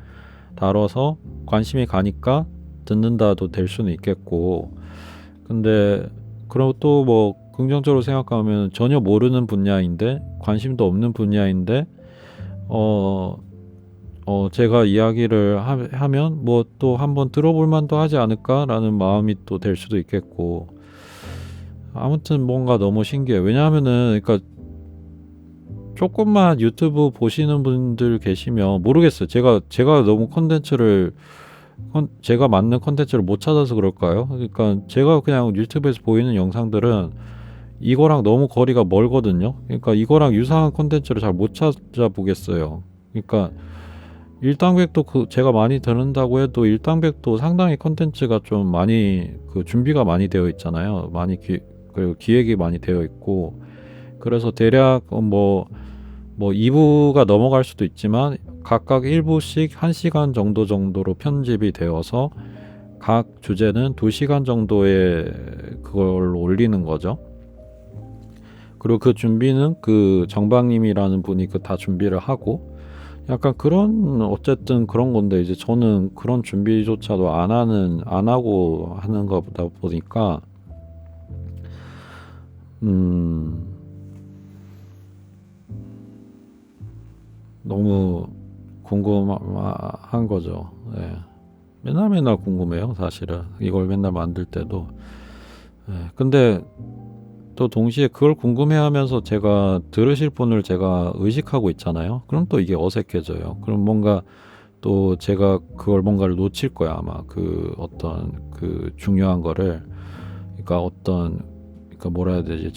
다뤄서 관심이 가니까 듣는다도 될 수는 있겠고 근데 그리고 또 뭐 긍정적으로 생각하면 전혀 모르는 분야인데 관심도 없는 분야인데 제가 이야기를 하면 뭐 또 한번 들어볼 만도 하지 않을까라는 마음이 또 될 수도 있겠고 아무튼 뭔가 너무 신기해요. 왜냐하면은 그러니까 조금만 유튜브 보시는 분들 계시면 모르겠어요. 제가 너무 제가 맞는 컨텐츠를 못 찾아서 그럴까요? 그러니까 제가 그냥 유튜브에서 보이는 영상들은 이거랑 너무 거리가 멀거든요. 그러니까 이거랑 유사한 컨텐츠를 잘 못 찾아보겠어요. 그러니까 일당백도 제가 많이 듣는다고 해도 일당백도 상당히 컨텐츠가 좀 많이 준비가 많이 되어 있잖아요. 그리고 기획이 많이 되어 있고, 그래서 대략 뭐 2부가 넘어갈 수도 있지만 각각 1부씩 1시간 정도로 편집이 되어서 각 주제는 2시간 정도의 그걸 올리는 거죠. 그리고 그 준비는 그 정박님이라는 분이 다 준비를 하고, 약간 어쨌든 그런 건데, 이제 저는 그런 준비조차도 안 하고 하는 거다 보니까, 너무 궁금한 거죠. 예. 맨날 궁금해요, 사실은. 이걸 맨날 만들 때도. 예. 근데 또 동시에 그걸 궁금해하면서 제가 들으실 분을 제가 의식하고 있잖아요. 그럼 또 이게 어색해져요. 그럼 뭔가 또 제가 그걸 뭔가를 놓칠 거야, 아마. 어떤 중요한 거를. 그러니까 뭐라 해야 되지?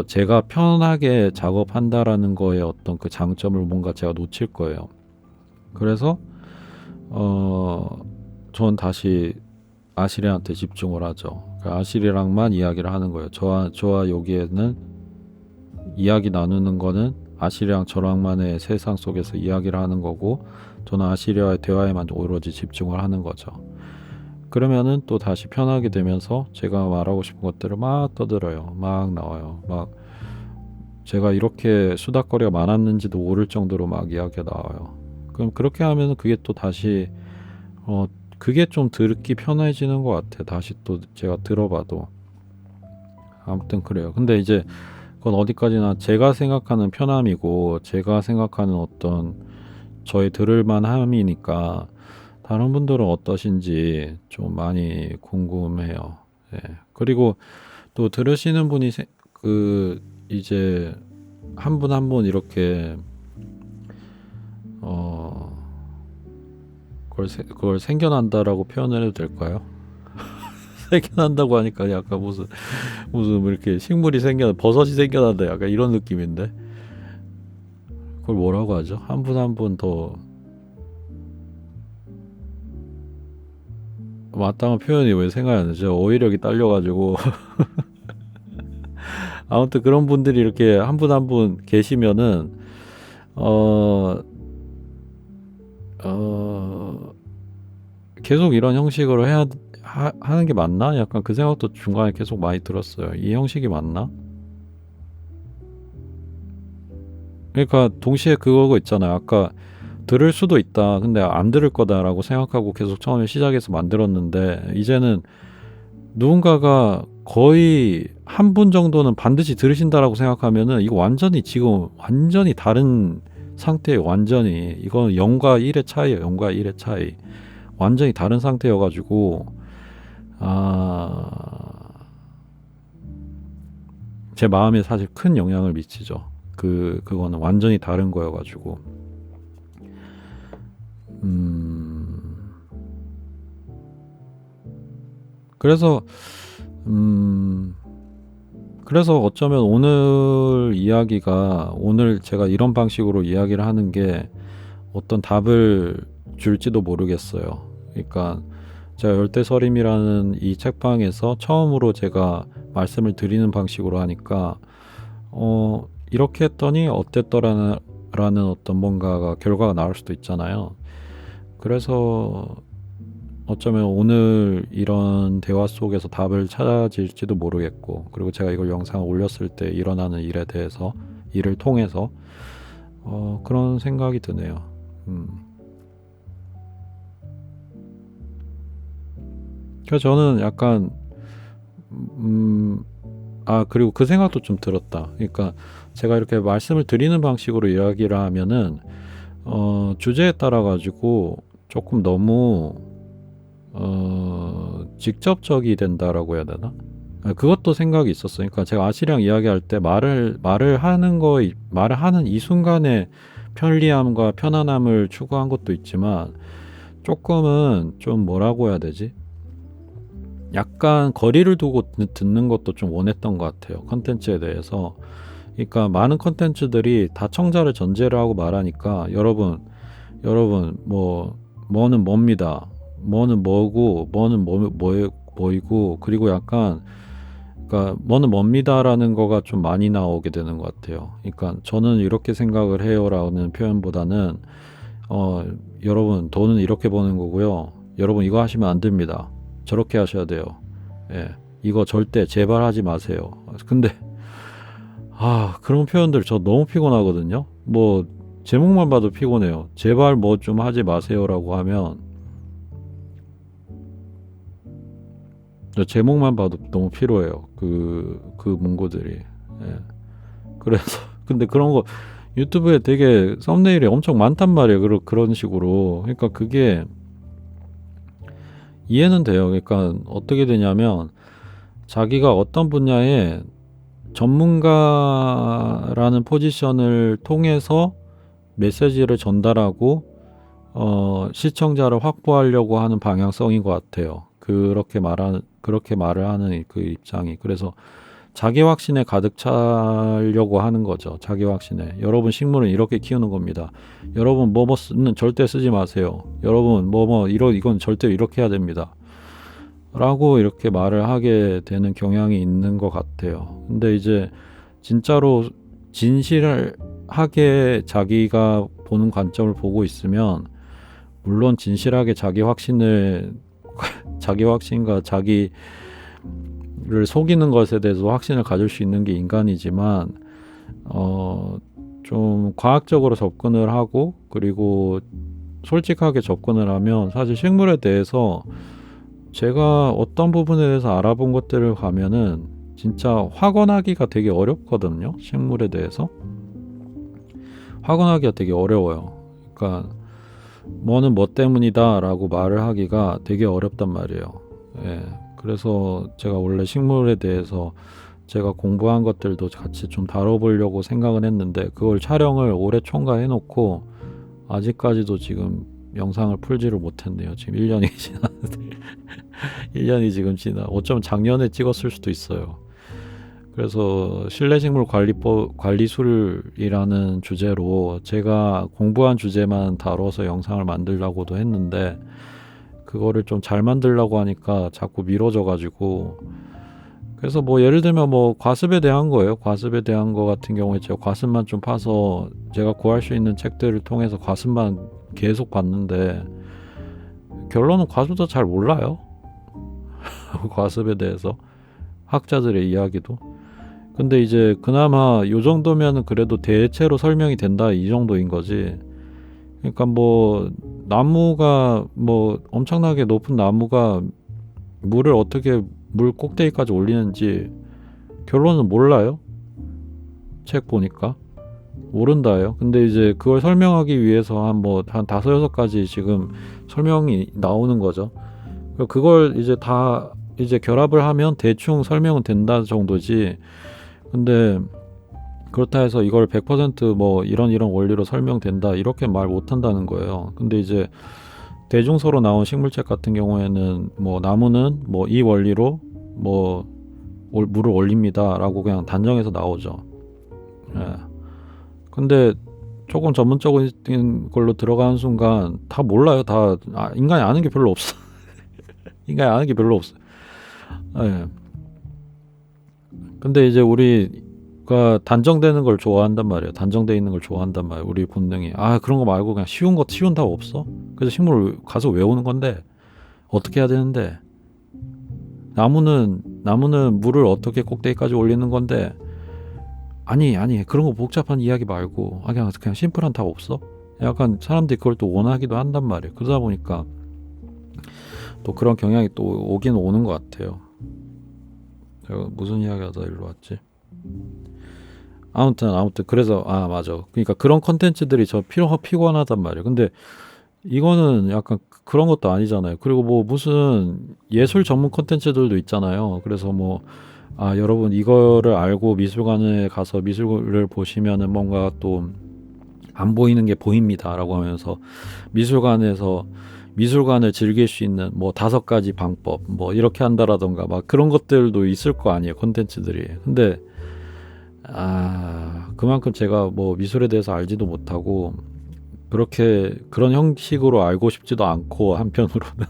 제가 편하게 작업한다라는 거에 어떤 그 장점을 뭔가 제가 놓칠 거예요. 그래서 전 다시 아실이한테 집중을 하죠. 아실이랑만 이야기를 하는 거예요. 저와 여기에는 이야기 나누는 거는 아실이랑 저랑만의 세상 속에서 이야기를 하는 거고, 저는 아실이와의 대화에만 오로지 집중을 하는 거죠. 그러면은 또 다시 편하게 되면서 제가 말하고 싶은 것들을 막 떠들어요. 막 나와요. 막 제가 이렇게 수다거리가 많았는지도 모를 정도로 막 이야기가 나와요. 그럼 그렇게 하면은 그게 또 다시 그게 좀 듣기 편해지는 것 같아요. 다시 또 제가 들어봐도. 아무튼 그래요. 근데 이제 그건 어디까지나 제가 생각하는 편함이고, 제가 생각하는 어떤 저의 들을만함이니까, 다른 분들은 어떠신지 좀 많이 궁금해요. 예. 그리고 또 들으시는 분이 이제 한 분 한 분 이렇게 그걸 생겨난다라고 표현을 해도 될까요? 생겨난다고 하니까 약간 무슨 이렇게 버섯이 생겨난다, 약간 이런 느낌인데, 그걸 뭐라고 하죠? 한 분 한 분 더 마땅한 표현이 왜 생각이 안 나죠? 어휘력이 딸려가지고. 아무튼 그런 분들이 이렇게 한 분 한 분 계시면은 계속 이런 형식으로 하는 게 맞나? 약간 그 생각도 중간에 계속 많이 들었어요. 이 형식이 맞나? 그러니까 동시에 그거 있잖아요. 아까 들을 수도 있다, 근데 안 들을 거다라고 생각하고 계속 처음에 시작해서 만들었는데, 이제는 누군가가 거의 한 분 정도는 반드시 들으신다라고 생각하면은 이거 지금 완전히 다른 상태에, 완전히 이건 0과 1의 차이예요. 0과 1의 차이. 완전히 다른 상태여가지고, 제 마음에 사실 큰 영향을 미치죠. 그거는 완전히 다른 거여가지고. 그래서 어쩌면 오늘 제가 이런 방식으로 이야기를 하는 게 어떤 답을 줄지도 모르겠어요. 그러니까 제가 열대서림이라는 이 책방에서 처음으로 제가 말씀을 드리는 방식으로 하니까 이렇게 했더니 어땠더라는 어떤 뭔가가 결과가 나올 수도 있잖아요. 그래서 어쩌면 오늘 이런 대화 속에서 답을 찾아질지도 모르겠고, 그리고 제가 이걸 영상을 올렸을 때 일어나는 일을 통해서 그런 생각이 드네요. 그래서 저는 약간 그리고 그 생각도 좀 들었다. 그러니까 제가 이렇게 말씀을 드리는 방식으로 이야기를 하면은 주제에 따라 가지고 조금 너무 직접적이 된다라고 해야 되나? 그것도 생각이 있었어요. 그러니까 제가 아시랑 이야기할 때 말을 하는 이 순간에 편리함과 편안함을 추구한 것도 있지만, 조금은 좀 뭐라고 해야 되지? 약간 거리를 두고 듣는 것도 좀 원했던 것 같아요. 컨텐츠에 대해서. 그러니까 많은 컨텐츠들이 다 청자를 전제로 하고 말하니까, 여러분 뭐는 뭡니다. 뭐는 뭐고 뭐는 뭐이고 그리고 약간 그러니까 뭐는 뭡니다라는 거가 좀 많이 나오게 되는 것 같아요. 그러니까 저는 이렇게 생각을 해요라는 표현보다는 여러분 돈은 이렇게 버는 거고요. 여러분 이거 하시면 안 됩니다. 저렇게 하셔야 돼요. 예. 이거 절대 제발 하지 마세요. 근데 그런 표현들 저 너무 피곤하거든요. 뭐 제목만 봐도 피곤해요. 제발 뭐 좀 하지 마세요라고 하면 제목만 봐도 너무 피로해요. 그 문구들이. 예. 그래서 근데 그런 거 유튜브에 되게 썸네일이 엄청 많단 말이에요. 그런 식으로. 그러니까 그게 이해는 돼요. 그러니까 어떻게 되냐면 자기가 어떤 분야에 전문가라는 포지션을 통해서 메시지를 전달하고 시청자를 확보하려고 하는 방향성인 것 같아요. 그렇게 말을 하는 그 입장이. 그래서 자기 확신에 가득 차려고 하는 거죠. 자기 확신에. 여러분 식물은 이렇게 키우는 겁니다. 여러분 뭐는 절대 쓰지 마세요. 여러분 이건 절대 이렇게 해야 됩니다. 라고 이렇게 말을 하게 되는 경향이 있는 것 같아요. 근데 이제 진짜로 진실하게 자기가 보는 관점을 보고 있으면 물론 진실하게 자기 확신과 자기를 속이는 것에 대해서 확신을 가질 수 있는 게 인간이지만 좀 과학적으로 접근을 하고 그리고 솔직하게 접근을 하면 사실 식물에 대해서 제가 어떤 부분에 대해서 알아본 것들을 가면은 진짜 확언하기가 되게 어렵거든요. 식물에 대해서 확언하기가 되게 어려워요. 그러니까 뭐는 뭐 때문이다 라고 말을 하기가 되게 어렵단 말이에요. 예. 그래서 제가 원래 식물에 대해서 제가 공부한 것들도 같이 좀 다뤄보려고 생각은 했는데 그걸 촬영을 올해 총괄해 놓고 아직까지도 지금 영상을 풀지를 못했네요. 지금 1년이 지났는데 1년이 지금 어쩌면 작년에 찍었을 수도 있어요. 그래서 실내식물 관리술이라는 주제로 제가 공부한 주제만 다뤄서 영상을 만들려고도 했는데 그거를 좀 잘 만들려고 하니까 자꾸 미뤄져 가지고 그래서 뭐 예를 들면 뭐 과습에 대한 거예요. 과습에 대한 거 같은 경우에 제가 과습만 좀 파서 제가 구할 수 있는 책들을 통해서 과습만 계속 봤는데 결론은 과습도 잘 몰라요. 과습에 대해서 학자들의 이야기도. 근데 이제 그나마 요 정도면은 그래도 대체로 설명이 된다 이 정도인 거지. 그러니까 뭐 나무가 뭐 엄청나게 높은 나무가 물을 어떻게 물 꼭대기까지 올리는지 결론은 몰라요. 책 보니까 모른다요. 근데 이제 그걸 설명하기 위해서 한 5-6가지 지금 설명이 나오는 거죠. 그걸 이제 다 이제 결합을 하면 대충 설명은 된다 정도지. 근데 그렇다 해서 이걸 100% 이런 원리로 설명된다 이렇게 말 못한다는 거예요. 근데 이제 대중서로 나온 식물책 같은 경우에는 나무는 이 원리로 물을 올립니다라고 그냥 단정해서 나오죠. 예. 근데 조금 전문적인 걸로 들어가는 순간 다 몰라요. 다 인간이 아는 게 별로 없어. 인간이 아는 게 별로 없어. 예. 근데 이제 우리가 단정되는 걸 좋아한단 말이에요. 단정돼 있는 걸 좋아한단 말이에요. 우리 본능이. 그런 거 말고 그냥 쉬운 답 없어? 그래서 식물을 가서 외우는 건데 어떻게 해야 되는데 나무는 물을 어떻게 꼭대기까지 올리는 건데 아니 그런 거 복잡한 이야기 말고 그냥 심플한 답 없어? 약간 사람들이 그걸 또 원하기도 한단 말이에요. 그러다 보니까 또 그런 경향이 또 오긴 오는 것 같아요. 제가 무슨 이야기하다 일로 왔지? 아무튼 그래서 맞아. 그러니까 그런 컨텐츠들이 저 피곤하단 말이에요. 근데 이거는 약간 그런 것도 아니잖아요. 그리고 무슨 예술 전문 컨텐츠들도 있잖아요. 그래서 여러분 이거를 알고 미술관에 가서 미술을 보시면은 뭔가 또 안 보이는 게 보입니다라고 하면서 미술관에서 미술관을 즐길 수 있는 5가지 방법 이렇게 한다라던가 막 그런 것들도 있을 거 아니에요. 콘텐츠들이. 근데 그만큼 제가 미술에 대해서 알지도 못하고 그렇게 그런 형식으로 알고 싶지도 않고 한편으로는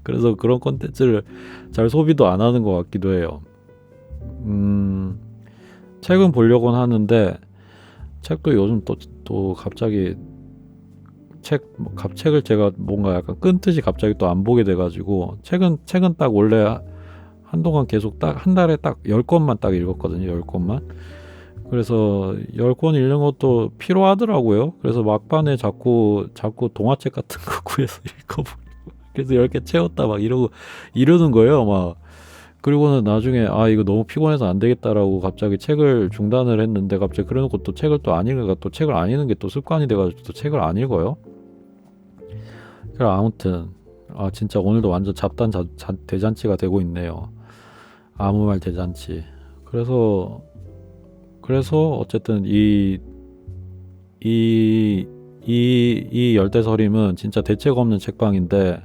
그래서 그런 콘텐츠를 잘 소비도 안 하는 것 같기도 해요. 책은 보려고는 하는데 책도 요즘 또 갑자기 책을 제가 뭔가 약간 끈 듯이 갑자기 또 안 보게 돼가지고 책은 딱 원래 한동안 계속 딱 한 달에 딱 10권만 딱 읽었거든요. 10권만. 그래서 10권 읽는 것도 피로하더라고요. 그래서 막판에 자꾸 동화책 같은 거 구해서 읽어보고 그래서 10개 채웠다 막 이러는 거예요. 막 그리고는 나중에 이거 너무 피곤해서 안 되겠다라고 갑자기 책을 중단을 했는데 갑자기 그래놓고 또 책을 또 안 읽으니까 또 책을 안 읽는 게 또 습관이 돼가지고 또 책을 안 읽어요. 그래 아무튼 진짜 오늘도 완전 잡단 대잔치가 되고 있네요. 아무 말 대잔치. 그래서 어쨌든 이 열대서림은 진짜 대책 없는 책방인데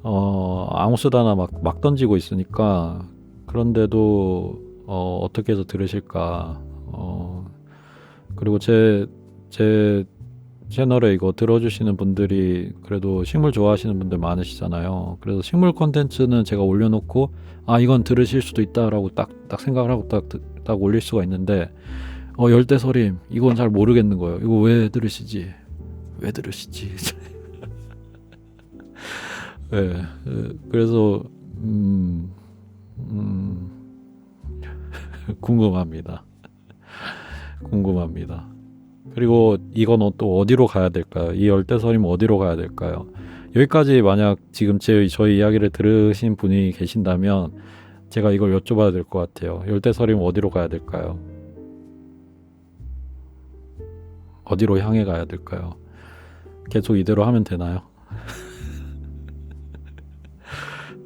아무 수다나 막 던지고 있으니까 그런데도 어떻게 해서 들으실까. 그리고 제 채널에 이거 들어주시는 분들이 그래도 식물 좋아하시는 분들 많으시잖아요. 그래서 식물 콘텐츠는 제가 올려놓고 이건 들으실 수도 있다라고 딱 생각을 하고 딱 올릴 수가 있는데 열대서림 이건 잘 모르겠는 거예요. 이거 왜 들으시지? 네, 그래서 궁금합니다. 그리고 이건 또 어디로 가야 될까요? 이 열대서림 어디로 가야 될까요? 여기까지 만약 지금 저희 이야기를 들으신 분이 계신다면 제가 이걸 여쭤봐야 될 것 같아요. 열대서림 어디로 가야 될까요? 어디로 향해 가야 될까요? 계속 이대로 하면 되나요?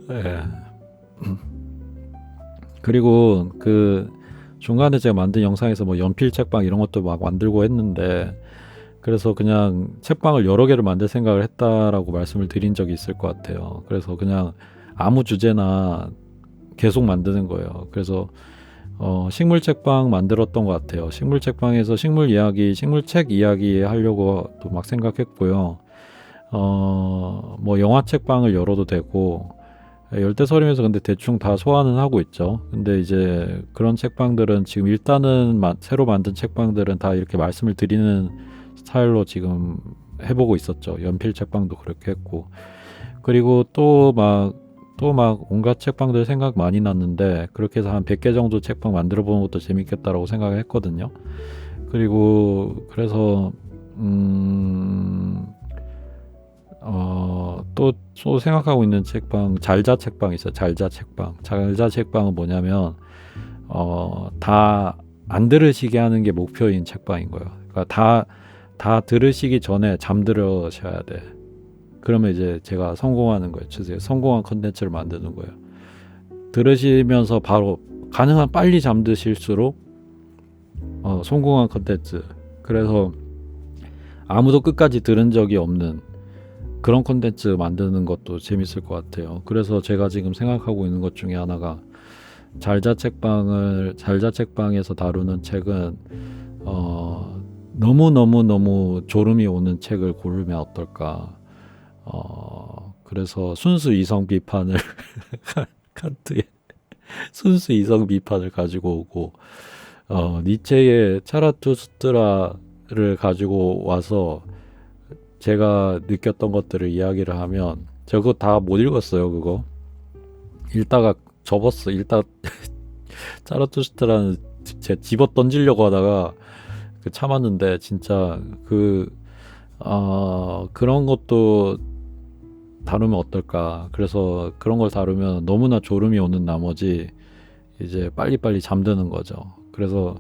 네. 그리고 그 중간에 제가 만든 영상에서 뭐 연필 책방 이런 것도 막 만들고 했는데 그래서 그냥 책방을 여러 개를 만들 생각을 했다라고 말씀을 드린 적이 있을 것 같아요. 그래서 그냥 아무 주제나 계속 만드는 거예요. 그래서 식물 책방 만들었던 것 같아요. 식물 책방에서 식물책 이야기 하려고 또 막 생각했고요. 뭐 영화 책방을 열어도 되고 열대서림에서 근데 대충 다 소화는 하고 있죠. 근데 이제 그런 책방들은 지금 일단은 새로 만든 책방들은 다 이렇게 말씀을 드리는 스타일로 지금 해보고 있었죠. 연필 책방도 그렇게 했고 그리고 또 막 온갖 책방들 생각 많이 났는데 그렇게 해서 한 100개 정도 책방 만들어 보는 것도 재밌겠다라고 생각을 했거든요. 그리고 그래서 또 생각하고 있는 책방 잘자 책방 있어요. 잘자 책방은 뭐냐면 다 안 들으시게 하는 게 목표인 책방인 거예요. 그러니까 다 들으시기 전에 잠들으셔야 돼. 그러면 이제 제가 성공하는 거예요. 성공한 컨텐츠를 만드는 거예요. 들으시면서 바로 가능한 빨리 잠드실수록 성공한 컨텐츠. 그래서 아무도 끝까지 들은 적이 없는 그런 콘텐츠 만드는 것도 재밌을 것 같아요. 그래서 제가 지금 생각하고 있는 것 중에 하나가 잘자 책방에서 다루는 책은 너무 졸음이 오는 책을 고르면 어떨까. 그래서 순수 이성 비판을 칸트의 순수 이성 비판을 가지고 오고 니체의 차라투스트라를 가지고 와서 제가 느꼈던 것들을 이야기를 하면 제가 그거 다 못 읽었어요. 그거 읽다가 접었어. 차라투스트라는 제 집어 던지려고 하다가 참았는데 진짜 그런 것도 다루면 어떨까. 그래서 그런 걸 다루면 너무나 졸음이 오는 나머지 이제 빨리빨리 잠드는 거죠. 그래서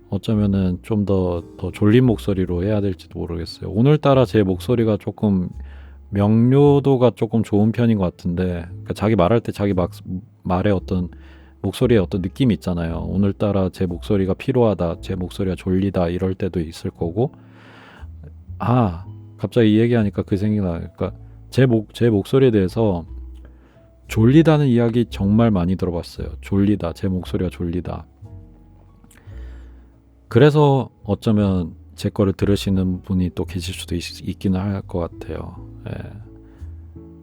어쩌면은 좀 더 졸린 목소리로 해야 될지도 모르겠어요. 오늘따라 제 목소리가 조금 명료도가 조금 좋은 편인 것 같은데 그러니까 자기 말할 때 자기 말의 어떤 목소리에 어떤 느낌이 있잖아요. 오늘따라 제 목소리가 피로하다, 제 목소리가 졸리다 이럴 때도 있을 거고 갑자기 이 얘기하니까 그 생각이 나요. 그러니까 제 목소리에 대해서 졸리다는 이야기 정말 많이 들어봤어요. 졸리다, 제 목소리가 졸리다. 그래서 어쩌면 제 거를 들으시는 분이 또 계실 수도 있기는 할 것 같아요. 예.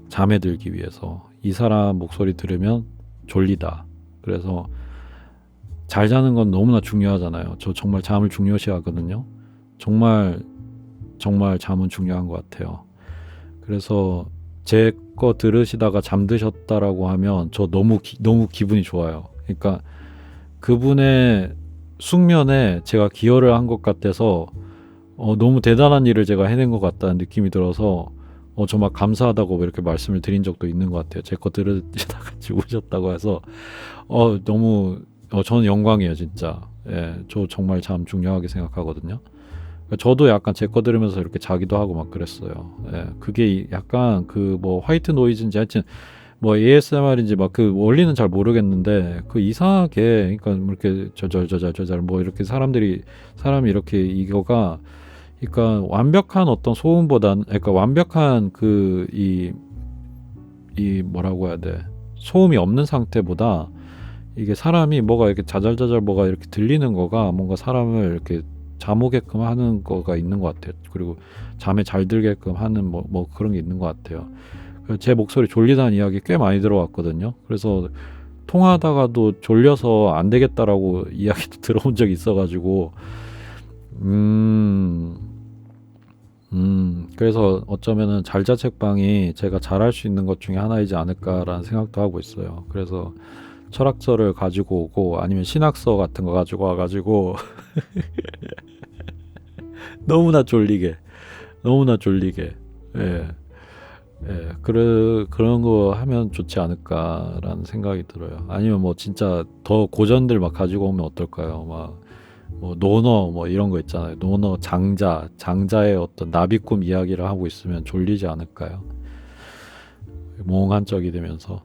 잠에 들기 위해서 이 사람 목소리 들으면 졸리다. 그래서 잘 자는 건 너무나 중요하잖아요. 저 정말 잠을 중요시하거든요. 정말 잠은 중요한 것 같아요. 그래서 제 거 들으시다가 잠드셨다라고 하면 저 너무 기분이 좋아요. 그러니까 그분의 숙면에 제가 기여를 한 것 같아서 너무 대단한 일을 제가 해낸 것 같다는 느낌이 들어서 정말 감사하다고 이렇게 말씀을 드린 적도 있는 것 같아요. 제 거 들으시다가 죽으셨다고 해서 너무 저는 영광이에요, 진짜. 예, 저 정말 참 중요하게 생각하거든요. 저도 약간 제 거 들으면서 이렇게 자기도 하고 막 그랬어요. 예, 그게 약간 그 뭐 화이트 노이즈인지 하여튼 뭐 ASMR인지 막 그 원리는 잘 모르겠는데 그 이상하게 그러니까 뭐 이렇게 저절 뭐 이렇게 사람이 이렇게 이거가 그러니까 완벽한 어떤 소음보다는 그러니까 완벽한 그 이 뭐라고 해야 돼 소음이 없는 상태보다 이게 사람이 뭐가 이렇게 자잘자잘 뭐가 이렇게 들리는 거가 뭔가 사람을 이렇게 잠 오게끔 하는 거가 있는 것 같아요. 그리고 잠에 잘 들게끔 하는 뭐 그런 게 있는 것 같아요. 제 목소리 졸리다는 이야기 꽤 많이 들어왔거든요. 그래서 통화하다가도 졸려서 안 되겠다라고 이야기도 들어온 적이 있어가지고 그래서 어쩌면은 잘자 책방이 제가 잘할 수 있는 것 중에 하나이지 않을까라는 생각도 하고 있어요. 그래서 철학서를 가지고 오고 아니면 신학서 같은 거 가지고 와가지고 너무나 졸리게 예, 그런 거 하면 좋지 않을까라는 생각이 들어요. 아니면 뭐 진짜 더 고전들 막 가지고 오면 어떨까요? 막 뭐 논어 뭐 이런 거 있잖아요. 논어 장자의 어떤 나비꿈 이야기를 하고 있으면 졸리지 않을까요? 몽한 적이 되면서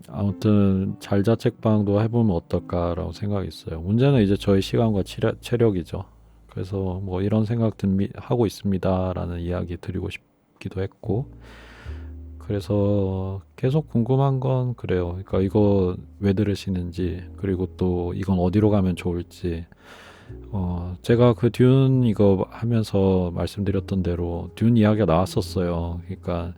아무튼 잘자 책방도 해보면 어떨까라고 생각이 있어요. 문제는 이제 저희 시간과 체력이죠. 그래서 뭐 이런 생각 하고 있습니다라는 이야기 드리고 싶기도 했고 그래서 계속 궁금한 건 그래요. 그러니까 이거 왜 들으시는지 그리고 또 이건 어디로 가면 좋을지 제가 그 듄 이거 하면서 말씀드렸던 대로 듄 이야기가 나왔었어요. 그러니까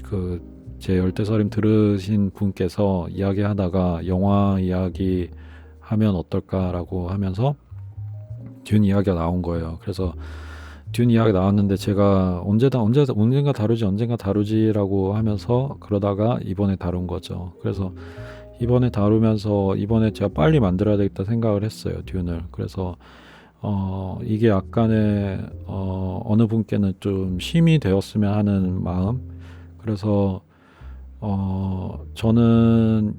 그 제 열대서림 들으신 분께서 이야기하다가 영화 이야기 하면 어떨까라고 하면서 듄 이야기가 나온 거예요. 그래서 듄 이야기 나왔는데 제가 언젠가 다루지라고 하면서 그러다가 이번에 다룬 거죠. 그래서 이번에 다루면서 이번에 제가 빨리 만들어야 되겠다 생각을 했어요. 듄을. 그래서 이게 약간의 어느 분께는 좀 힘이 되었으면 하는 마음. 그래서 저는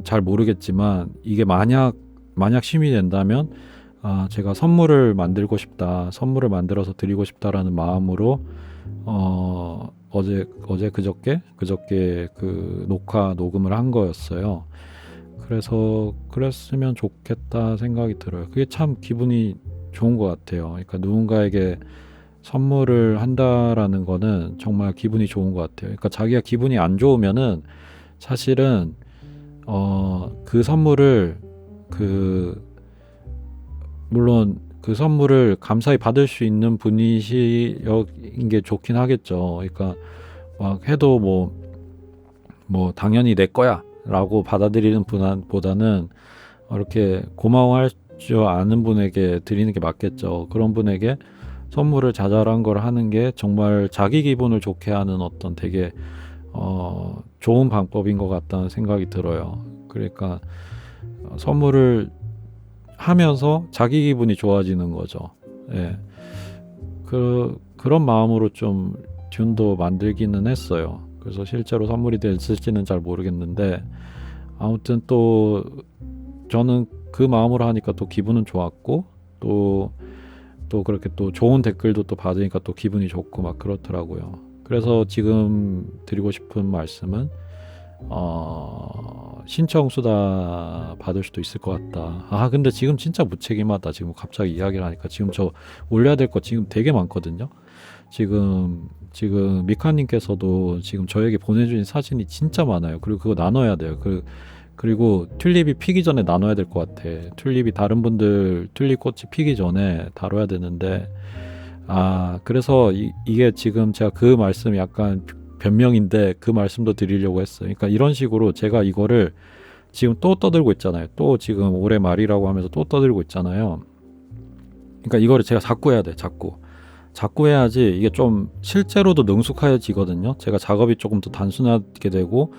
잘 모르겠지만 이게 만약 힘이 된다면 제가 선물을 선물을 만들어서 드리고 싶다라는 마음으로 그저께 그 녹음을 한 거였어요. 그래서 그랬으면 좋겠다 생각이 들어요. 그게 참 기분이 좋은 것 같아요. 그러니까 누군가에게 선물을 한다라는 거는 정말 기분이 좋은 것 같아요. 그러니까 자기가 기분이 안 좋으면은 사실은 그 선물을 물론 그 선물을 감사히 받을 수 있는 분이신 게 좋긴 하겠죠. 그러니까 막 해도 뭐 당연히 내 거야라고 받아들이는 분보다는 이렇게 고마워할 줄 아는 분에게 드리는 게 맞겠죠. 그런 분에게 선물을 자잘한 걸 하는 게 정말 자기 기분을 좋게 하는 어떤 되게 좋은 방법인 것 같다는 생각이 들어요. 그러니까 선물을 하면서 자기 기분이 좋아지는 거죠. 예. 그런 마음으로 좀 듄도 만들기는 했어요. 그래서 실제로 선물이 됐을지는 잘 모르겠는데 아무튼 또 저는 그 마음으로 하니까 또 기분은 좋았고 또 그렇게 또 좋은 댓글도 또 받으니까 또 기분이 좋고 막 그렇더라고요. 그래서 지금 드리고 싶은 말씀은 신청 수다 받을 수도 있을 것 같다. 근데 지금 진짜 무책임하다. 지금 갑자기 이야기를 하니까 지금 저 올려야 될 거 지금 되게 많거든요. 지금 미카님께서도 지금 저에게 보내주신 사진이 진짜 많아요. 그리고 그거 나눠야 돼요. 그리고 튤립이 피기 전에 나눠야 될 것 같아. 튤립이 다른 분들 튤립 꽃이 피기 전에 다뤄야 되는데, 그래서 이게 지금 제가 그 말씀 약간 변명인데 그 말씀도 드리려고 했어요. 그러니까 이런 식으로 제가 이거를 지금 또 떠들고 있잖아요. 또 지금 올해 말이라고 하면서 또 떠들고 있잖아요. 그러니까 이거를 제가 자꾸 해야 돼. 자꾸 해야지 이게 좀 실제로도 능숙해지거든요. 제가 작업이 조금 더 단순하게 되고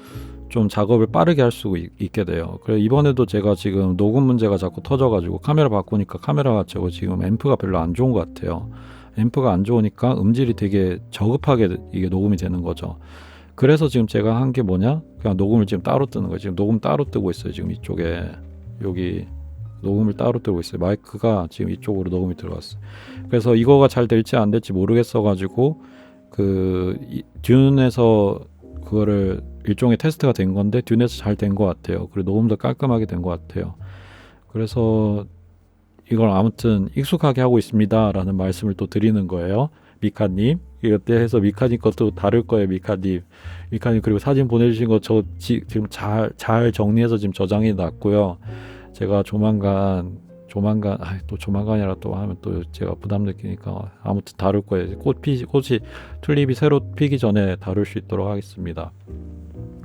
좀 작업을 빠르게 할 수 있게 돼요. 그래 이번에도 제가 지금 녹음 문제가 자꾸 터져가지고 카메라 바꾸니까 카메라가 저거 지금 앰프가 별로 안 좋은 것 같아요. 앰프가 안 좋으니까 음질이 되게 저급하게 이게 녹음이 되는 거죠. 그래서 지금 제가 한 게 뭐냐? 그냥 녹음을 지금 따로 뜨는 거예요. 지금 녹음 따로 뜨고 있어요. 지금 이쪽에 여기 녹음을 따로 뜨고 있어요. 마이크가 지금 이쪽으로 녹음이 들어갔어요. 그래서 이거가 잘 될지 안 될지 모르겠어 가지고 듄에서 그거를 일종의 테스트가 된 건데 듄에서 잘 된 것 같아요. 그리고 녹음도 깔끔하게 된 것 같아요. 그래서 이걸 아무튼 익숙하게 하고 있습니다라는 말씀을 또 드리는 거예요. 미카님, 이때 해서 미카님 것도 다를 거예요. 미카님 그리고 사진 보내주신 거 저 지금 잘 정리해서 지금 저장해 놨고요. 제가 조만간 또 조만간이라 또 하면 또 제가 부담 느끼니까 아무튼 다룰 거예요. 꽃이 튤립이 새로 피기 전에 다룰 수 있도록 하겠습니다.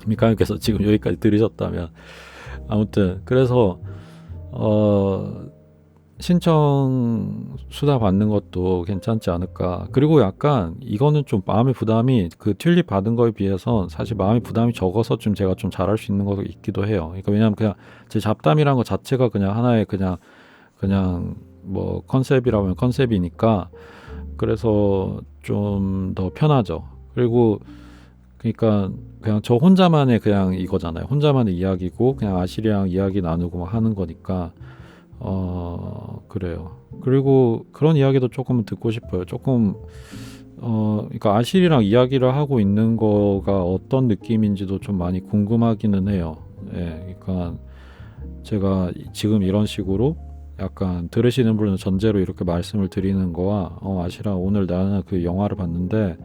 미카님께서 지금 여기까지 들으셨다면 아무튼 그래서 신청 수다 받는 것도 괜찮지 않을까. 그리고 약간 이거는 좀 마음의 부담이 그 튤립 받은 거에 비해서 사실 마음의 부담이 적어서 좀 제가 좀 잘할 수 있는 것도 있기도 해요. 그러니까 왜냐하면 그냥 제 잡담이란 거 자체가 그냥 하나의 그냥 뭐 컨셉이라면 컨셉이니까 그래서 좀 더 편하죠. 그리고 그러니까 그냥 저 혼자만의 그냥 이거잖아요. 혼자만의 이야기고 그냥 아시리랑 이야기 나누고 막 하는 거니까 그래요. 그리고 그런 이야기도 조금 듣고 싶어요. 조금 그러니까 아실이랑 이야기를 하고 있는 거가 어떤 느낌인지도 좀 많이 궁금하기는 해요. 예, 그러니까 제가 지금 이런 식으로 약간 들으시는 분은 전제로 이렇게 말씀을 드리는 거와 아시라 오늘 나는 그 영화를 봤는데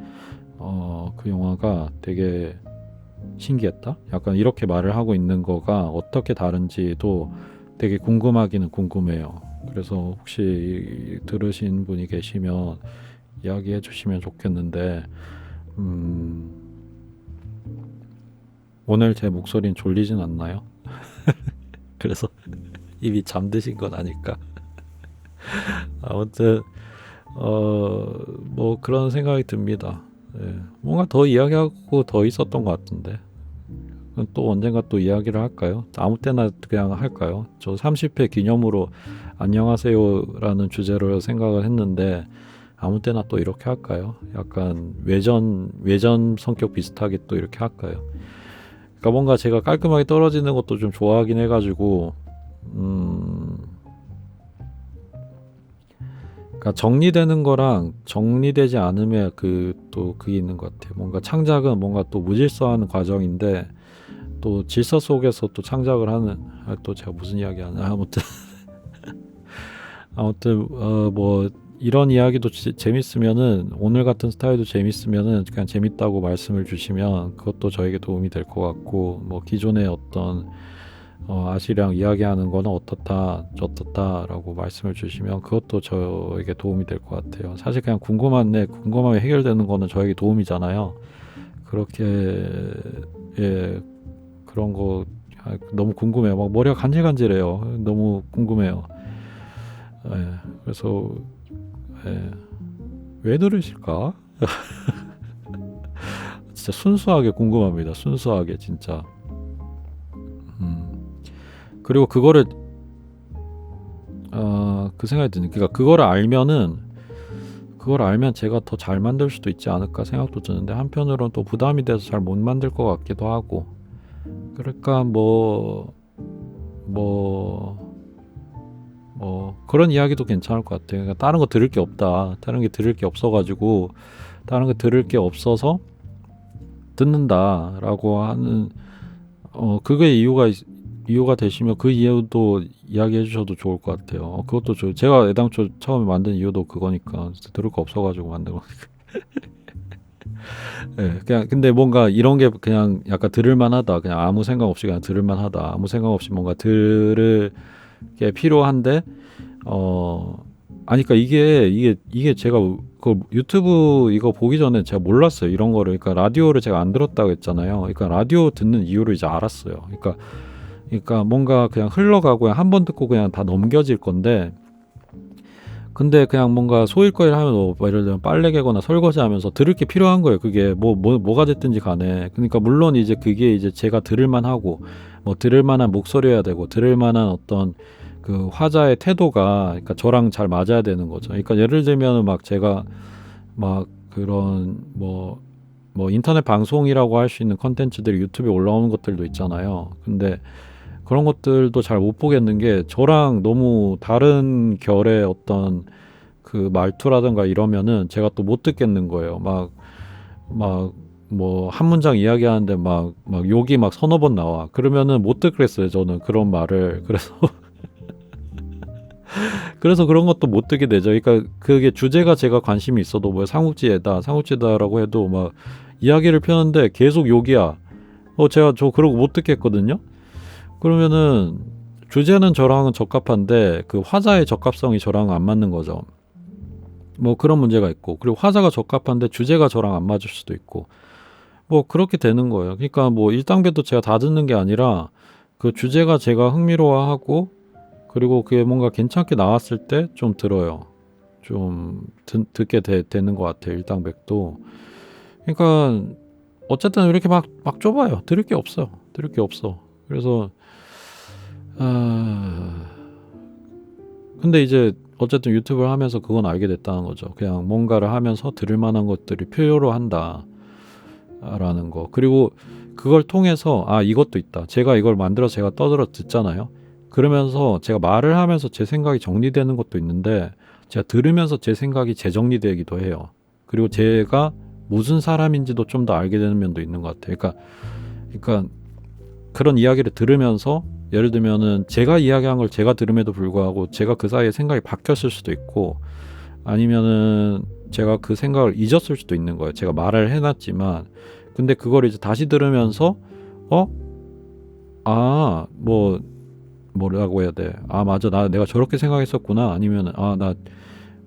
그 영화가 되게 신기했다. 약간 이렇게 말을 하고 있는 거가 어떻게 다른지도 되게 궁금하기는 궁금해요. 그래서 혹시 들으신 분이 계시면 이야기해 주시면 좋겠는데 오늘 제 목소리는 졸리진 않나요? 그래서 이미 잠드신 건 아닐까? 아무튼 뭐 그런 생각이 듭니다. 예, 뭔가 더 이야기하고 더 있었던 것 같은데 또 언젠가 또 이야기를 할까요? 아무 때나 그냥 할까요? 저 30회 기념으로 안녕하세요라는 주제로 생각을 했는데 아무 때나 또 이렇게 할까요? 약간 외전 성격 비슷하게 또 이렇게 할까요? 그러니까 뭔가 제가 깔끔하게 떨어지는 것도 좀 좋아하긴 해가지고 그러니까 정리되는 거랑 정리되지 않으면 또 그게 있는 것 같아요. 뭔가 창작은 뭔가 또 무질서한 과정인데 또 질서 속에서 또 창작을 하는 또 제가 무슨 이야기 하나 아무튼 뭐 이런 이야기도 재밌으면은 오늘 같은 스타일도 재밌으면은 그냥 재밌다고 말씀을 주시면 그것도 저에게 도움이 될 것 같고 뭐 기존의 어떤 아시랑 이야기하는 거는 어떻다 저떻다라고 말씀을 주시면 그것도 저에게 도움이 될 것 같아요. 사실 그냥 궁금함이 해결되는 거는 저에게 도움이잖아요. 그렇게 예 그런 거 너무 궁금해요. 막 머리가 간질간질해요. 너무 궁금해요. 예, 그래서 왜 들으실까? 진짜 순수하게 궁금합니다. 순수하게 진짜. 그리고 그거를 그 생각이 드는. 그러니까 그걸 알면 제가 더 잘 만들 수도 있지 않을까 생각도 드는데 한편으로는 또 부담이 돼서 잘 못 만들 것 같기도 하고. 그러니까 뭐 그런 이야기도 괜찮을 것 같아요. 그러니까 다른 거 들을 게 없다. 다른 게 들을 게 없어가지고 다른 거 들을 게 없어서 듣는다라고 하는 그게 이유가 되시면 그 이유도 이야기해 주셔도 좋을 것 같아요. 그것도 제가 애당초 처음에 만든 이유도 그거니까 들을 거 없어가지고 만든 거니까. 예, 그냥 근데 뭔가 이런 게 그냥 약간 들을만하다. 그냥 아무 생각 없이 그냥 들을만하다. 아무 생각 없이 뭔가 들을 게 필요한데 어 아니 그러니까 이게 제가 그 유튜브 이거 보기 전에 제가 몰랐어요. 이런 거를. 그러니까 라디오를 제가 안 들었다고 했잖아요. 그러니까 라디오 듣는 이유를 이제 알았어요. 그러니까 뭔가 그냥 흘러가고 한 번 듣고 그냥 다 넘겨질 건데 근데 그냥 뭔가 소일거리를 하면 뭐 예를 들면 빨래 개거나 설거지 하면서 들을 게 필요한 거예요. 그게 뭐가 됐든지 간에. 그러니까 물론 이제 그게 이제 제가 들을 만하고 뭐 들을 만한 목소리여야 되고 들을 만한 어떤 그 화자의 태도가 그러니까 저랑 잘 맞아야 되는 거죠. 그러니까 예를 들면은 막 제가 막 그런 뭐 인터넷 방송이라고 할 수 있는 컨텐츠들이 유튜브에 올라오는 것들도 있잖아요. 근데 그런 것들도 잘 못 보겠는 게 저랑 너무 다른 결의 어떤 그 말투라든가 이러면은 제가 또 못 듣겠는 거예요. 막 뭐 한 문장 이야기하는데 막 욕이 막 서너 번 나와. 그러면은 못 듣겠어요. 저는 그런 말을. 그래서 그런 것도 못 듣게 되죠. 그러니까 그게 주제가 제가 관심이 있어도 뭐 삼국지다라고 해도 막 이야기를 펴는데 계속 욕이야. 제가 저 그러고 못 듣겠거든요. 그러면은 주제는 저랑은 적합한데 그 화자의 적합성이 저랑 안 맞는 거죠. 뭐 그런 문제가 있고 그리고 화자가 적합한데 주제가 저랑 안 맞을 수도 있고 뭐 그렇게 되는 거예요. 그러니까 뭐 일당배도 제가 다 듣는 게 아니라 그 주제가 제가 흥미로워하고 그리고 그게 뭔가 괜찮게 나왔을 때 좀 들어요. 좀 듣게 되는 것 같아요. 일당백도. 그러니까 어쨌든 이렇게 막 좁아요. 들을 게 없어요. 들을 게 없어. 그래서 아 근데 이제 어쨌든 유튜브를 하면서 그건 알게 됐다는 거죠. 그냥 뭔가를 하면서 들을 만한 것들이 필요로 한다라는 거. 그리고 그걸 통해서 이것도 있다. 제가 이걸 만들어서 제가 떠들어 듣잖아요. 그러면서 제가 말을 하면서 제 생각이 정리되는 것도 있는데 제가 들으면서 제 생각이 재정리되기도 해요. 그리고 제가 무슨 사람인지도 좀 더 알게 되는 면도 있는 것 같아요. 그러니까 그런 이야기를 들으면서 예를 들면은 제가 이야기한 걸 제가 들음에도 불구하고 제가 그 사이에 생각이 바뀌었을 수도 있고 아니면은 제가 그 생각을 잊었을 수도 있는 거예요. 제가 말을 해놨지만 근데 그걸 이제 다시 들으면서 뭐 뭐라고 해야 돼? 맞아, 내가 저렇게 생각했었구나. 아니면은 나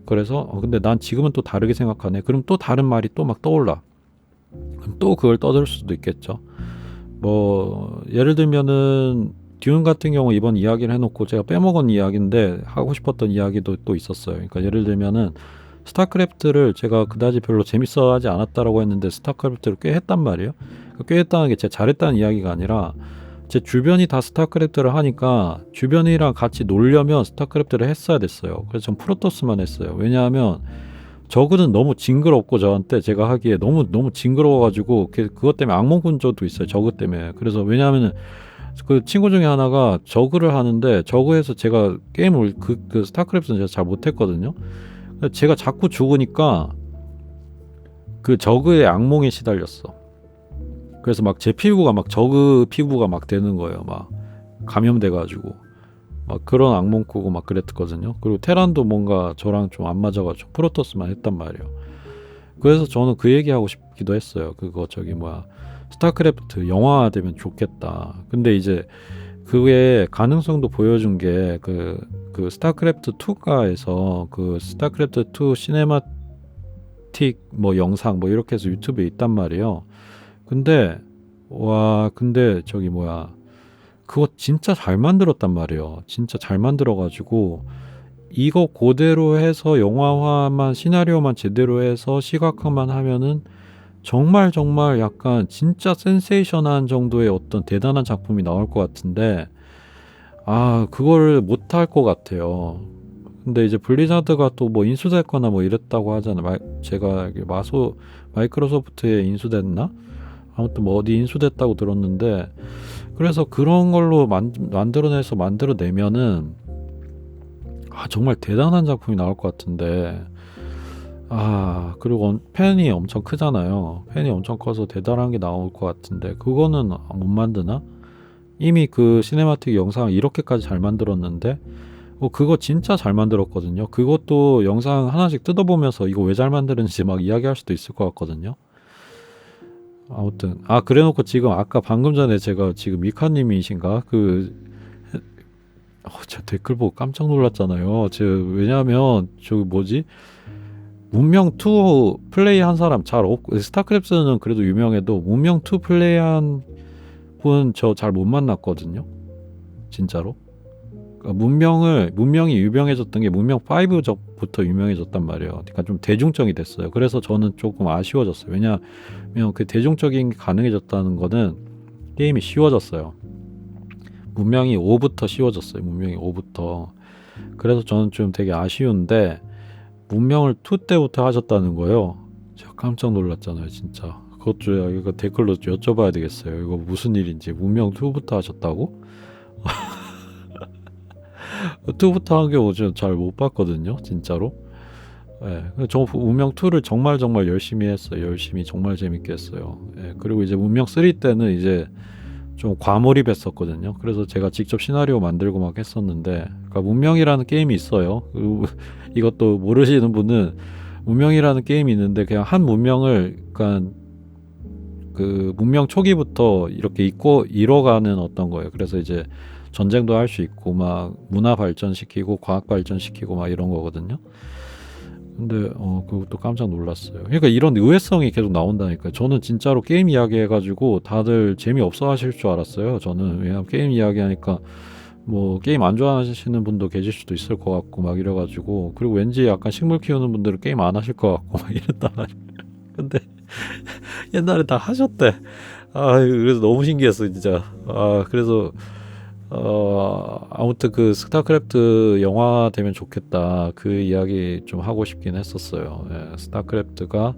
그래서 근데 난 지금은 또 다르게 생각하네. 그럼 또 다른 말이 또 막 떠올라. 그럼 또 그걸 떠들 수도 있겠죠. 뭐 예를 들면은 듀운 같은 경우 이번 이야기를 해놓고 제가 빼먹은 이야기인데 하고 싶었던 이야기도 또 있었어요. 그러니까 예를 들면은 스타크래프트를 제가 그다지 별로 재밌어하지 않았다라고 했는데 스타크래프트를 꽤 했단 말이에요. 꽤 했다는 게 제가 잘했다는 이야기가 아니라 제 주변이 다 스타크래프트를 하니까 주변이랑 같이 놀려면 스타크래프트를 했어야 됐어요. 그래서 전 프로토스만 했어요. 왜냐하면 저그는 너무 징그럽고 저한테 제가 하기에 너무 징그러워가지고 그것 때문에 악몽 꾼 적도 있어요. 저그 때문에. 그래서 왜냐하면 그 친구 중에 하나가 저그를 하는데 저그에서 제가 게임을 그 스타크래프트는 제가 잘 못했거든요. 제가 자꾸 죽으니까 그 저그의 악몽에 시달렸어. 그래서 막 제 피부가 막 저그 피부가 막 되는 거예요. 막 감염돼가지고 막 그런 악몽 꾸고 막 그랬거든요. 그리고 테란도 뭔가 저랑 좀 안 맞아가지고 프로토스만 했단 말이에요. 그래서 저는 그 얘기하고 싶기도 했어요. 그거 스타크래프트 영화화되면 좋겠다. 근데 이제 그게 가능성도 보여준 게 그 스타크래프트 2가에서 그 스타크래프트 2 시네마틱 뭐 영상 뭐 이렇게 해서 유튜브에 있단 말이에요. 근데 그거 진짜 잘 만들었단 말이에요. 진짜 잘 만들어가지고 이거 그대로 해서 영화화만 시나리오만 제대로 해서 시각화만 하면은 정말 약간 진짜 센세이션한 정도의 어떤 대단한 작품이 나올 것 같은데 그걸 못할 것 같아요. 근데 이제 블리자드가 또 뭐 인수됐거나 뭐 이랬다고 하잖아요. 제가 마이크로소프트에 인수됐나? 아무튼 뭐 어디 인수됐다고 들었는데 그래서 그런 걸로 만들어내면은 정말 대단한 작품이 나올 것 같은데 그리고 팬이 엄청 크잖아요. 팬이 엄청 커서 대단한 게 나올 것 같은데 그거는 못 만드나? 이미 그 시네마틱 영상을 이렇게까지 잘 만들었는데 그거 진짜 잘 만들었거든요. 그것도 영상 하나씩 뜯어보면서 이거 왜 잘 만드는지 막 이야기할 수도 있을 것 같거든요. 아무튼 그래놓고 지금 아까 방금 전에 제가 지금 미카님이신가 저 댓글 보고 깜짝 놀랐잖아요. 왜냐하면 저기 뭐지, 문명 2 플레이한 사람 잘 없고, 스타크래프트는 그래도 유명해도 문명 2 플레이한 분 저 잘 못 만났거든요. 진짜로. 그러니까 문명이 유명해졌던 게 문명 5부터 유명해졌단 말이에요. 그러니까 좀 대중적이 됐어요. 그래서 저는 조금 아쉬워졌어요. 왜냐면 그 대중적인 게 가능해졌다는 거는 게임이 쉬워졌어요. 문명이 5부터 쉬워졌어요. 문명이 5부터. 그래서 저는 좀 되게 아쉬운데, 문명을 2 때부터 하셨다는 거예요. 제가 깜짝 놀랐잖아요, 진짜. 그것도 이거 댓글로 여쭤봐야 되겠어요. 이거 무슨 일인지. 문명 2부터 하셨다고? 2부터 한 경우 잘 못 봤거든요, 진짜로. 예, 저 문명 2를 정말 열심히 했어요. 열심히 정말 재밌게 했어요. 예, 그리고 이제 문명 3 때는 이제 좀 과몰입했었거든요. 그래서 제가 직접 시나리오 만들고 막 했었는데, 그러니까 문명이라는 게임이 있어요. 이것도 모르시는 분은, 문명이라는 게임이 있는데 그냥 한 문명을, 그러니까 그 문명 초기부터 이렇게 이뤄가는 어떤 거예요. 그래서 이제 전쟁도 할 수 있고 막 문화 발전시키고 과학 발전시키고 막 이런 거거든요. 근데 그것도 깜짝 놀랐어요. 그러니까 이런 의외성이 계속 나온다니까요. 저는 진짜로 게임 이야기 해가지고 다들 재미없어 하실 줄 알았어요. 저는. 왜냐면 게임 이야기 하니까 뭐 게임 안 좋아하시는 분도 계실 수도 있을 것 같고 막 이래가지고, 그리고 왠지 약간 식물 키우는 분들은 게임 안 하실 것 같고 막 이랬단 말이에요. 근데 옛날에 다 하셨대. 그래서 너무 신기했어 진짜. 그래서 아무튼 그 스타크래프트 영화 되면 좋겠다, 그 이야기 좀 하고 싶긴 했었어요. 예, 스타크래프트가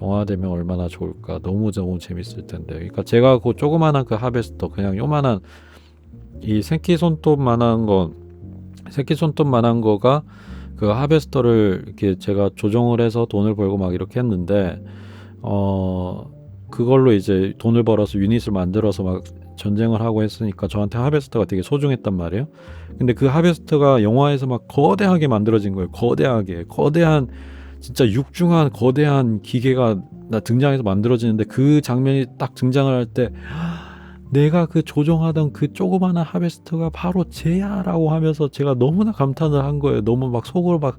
영화 되면 얼마나 좋을까. 너무 재밌을 텐데. 그러니까 제가 그 조그만한 그 하베스터, 그냥 요만한 이 새끼손톱만한 거가 그 하베스터를 이렇게 제가 조정을 해서 돈을 벌고 막 이렇게 했는데, 그걸로 이제 돈을 벌어서 유닛을 만들어서 막 전쟁을 하고 했으니까 저한테 하베스터가 되게 소중했단 말이에요. 근데 그 하베스터가 영화에서 막 거대하게 만들어진 거예요. 거대한 진짜 육중한 거대한 기계가 등장해서 만들어지는데, 그 장면이 딱 등장을 할 때 내가 그 조종하던 그 조그마한 하베스터가 바로 쟤야라고 하면서 제가 너무나 감탄을 한 거예요. 너무 막 속으로 막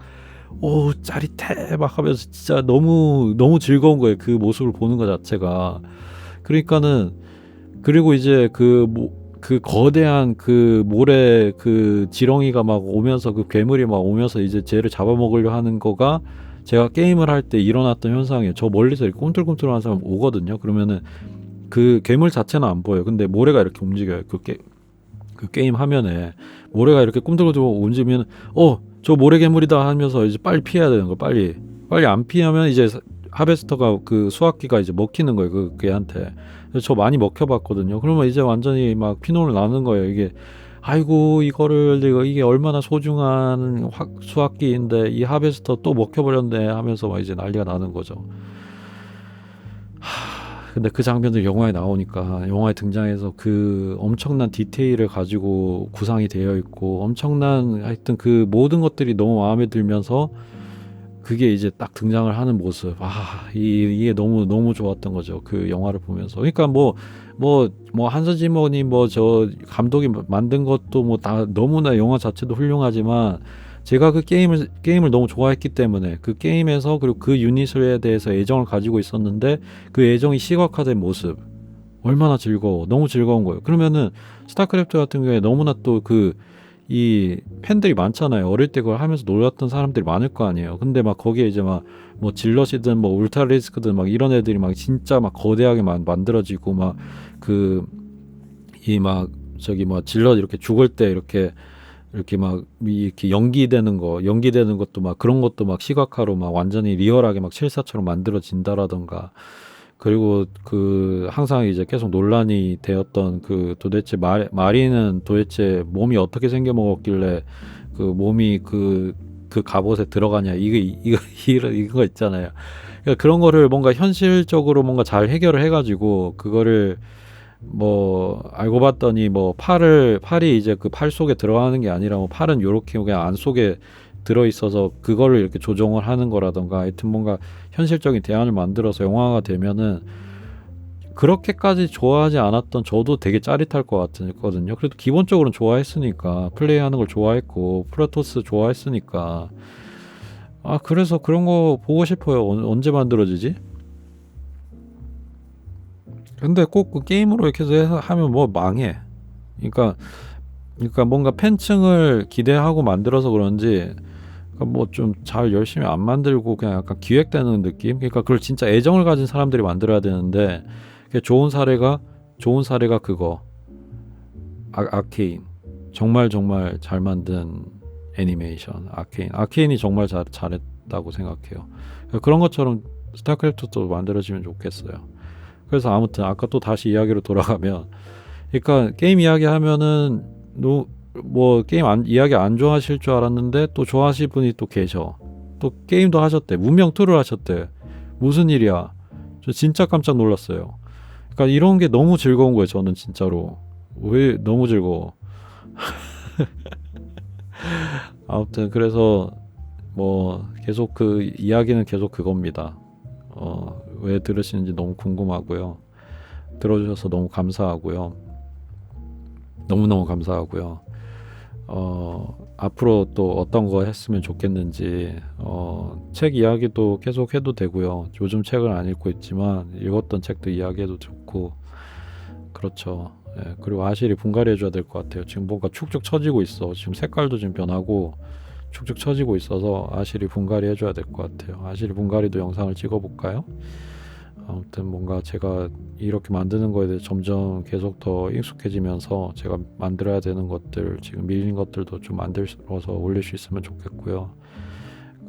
오 짜릿해 막 하면서 진짜 너무 즐거운 거예요. 그 모습을 보는 것 자체가. 그러니까는, 그리고 이제 그 거대한 그 모래 그 지렁이가 막 오면서, 그 괴물이 막 오면서 이제 쟤를 잡아먹으려 하는 거가 제가 게임을 할 때 일어났던 현상이에요. 저 멀리서 이렇게 꿈틀꿈틀하는 사람 오거든요. 그러면은 그 괴물 자체는 안 보여요. 근데 모래가 이렇게 움직여요. 그 게임 화면에 모래가 이렇게 꿈틀꿈틀 움직이면 저 모래 괴물이다 하면서 이제 빨리 피해야 되는 거. 빨리 안 피하면 이제 하베스터가 그 수확기가 이제 먹히는 거예요. 그 걔한테. 저 많이 먹혀봤거든요. 그러면 이제 완전히 막 피눈을 나는 거예요. 이게 아이고 이게 얼마나 소중한 수확기인데 이 하베스터 또 먹혀버렸네 하면서 막 이제 난리가 나는 거죠. 근데 그 장면들 영화에 나오니까, 영화에 등장해서 그 엄청난 디테일을 가지고 구상이 되어 있고, 엄청난 하여튼 그 모든 것들이 너무 마음에 들면서 그게 이제 딱 등장을 하는 모습, 이게 너무 좋았던 거죠. 그 영화를 보면서. 그러니까 한서지모니 저 감독이 만든 것도 뭐 다 너무나 영화 자체도 훌륭하지만, 제가 그 게임을 너무 좋아했기 때문에 그 게임에서, 그리고 그 유닛에 대해서 애정을 가지고 있었는데, 그 애정이 시각화된 모습 얼마나 너무 즐거운 거예요. 그러면은 스타크래프트 같은 경우에 너무나 또 이 팬들이 많잖아요. 어릴 때 그걸 하면서 놀았던 사람들이 많을 거 아니에요. 근데 막 거기에 이제 막 뭐 질럿이든 뭐 울트라리스크든 막 이런 애들이 막 진짜 막 거대하게 만들어지고, 막 질럿 이렇게 죽을 때 이렇게 막 이렇게 연기되는 것도 막, 그런 것도 막 시각화로 막 완전히 리얼하게 막 실사처럼 만들어진다라던가. 그리고 항상 이제 계속 논란이 되었던 도대체 마리는 도대체 몸이 어떻게 생겨 먹었길래 그 몸이 그 갑옷에 들어가냐, 이거 있잖아요. 그러니까 그런 거를 뭔가 현실적으로 뭔가 잘 해결을 해가지고, 그거를 알고 봤더니 팔이 이제 그 팔 속에 들어가는 게 아니라 팔은 요렇게 그냥 안 속에 들어있어서 그거를 이렇게 조정을 하는 거라던가, 하여튼 뭔가 현실적인 대안을 만들어서 영화가 되면은 그렇게까지 좋아하지 않았던 저도 되게 짜릿할 것 같거든요. 그래도 기본적으로는 좋아했으니까, 플레이하는 걸 좋아했고 프로토스 좋아했으니까, 그래서 그런 거 보고 싶어요. 언제 만들어지지? 근데 꼭 그 게임으로 이렇게 해서 하면 뭐 망해. 그러니까 뭔가 팬층을 기대하고 만들어서 그런지 뭐 좀 잘 열심히 안 만들고 그냥 약간 기획되는 느낌. 그러니까 그걸 진짜 애정을 가진 사람들이 만들어야 되는데, 그게 좋은 사례가 그거 아케인. 정말 정말 잘 만든 애니메이션 아케인이 정말 잘했다고 생각해요. 그러니까 그런 것처럼 스타크래프트도 만들어지면 좋겠어요. 그래서 아무튼 아까 또 다시 이야기로 돌아가면, 그러니까 게임 이야기 하면은 뭐 게임 이야기 안 좋아하실 줄 알았는데 또 좋아하실 분이 또 계셔. 또 게임도 하셨대. 문명 2를 하셨대. 무슨 일이야? 저 진짜 깜짝 놀랐어요. 그러니까 이런 게 너무 즐거운 거예요. 저는 진짜로. 왜 너무 즐거워. 아무튼 그래서 뭐 계속 그 이야기는 계속 그겁니다. 왜 들으시는지 너무 궁금하고요. 들어주셔서 너무 감사하고요. 너무너무 감사하고요. 앞으로 또 어떤 거 했으면 좋겠는지, 책 이야기도 계속 해도 되고요. 요즘 책을 안 읽고 있지만 읽었던 책도 이야기해도 좋고, 그렇죠. 예, 그리고 아실이 분갈이 해줘야 될 것 같아요. 지금 뭔가 축축 처지고 있어. 지금 색깔도 지금 변하고 축축 처지고 있어서 아실이 분갈이 해줘야 될 것 같아요. 아실이 분갈이도 영상을 찍어볼까요? 아무튼 뭔가 제가 이렇게 만드는 거에 대해 점점 계속 더 익숙해지면서 제가 만들어야 되는 것들, 지금 밀린 것들도 좀 만들어서 올릴 수 있으면 좋겠고요.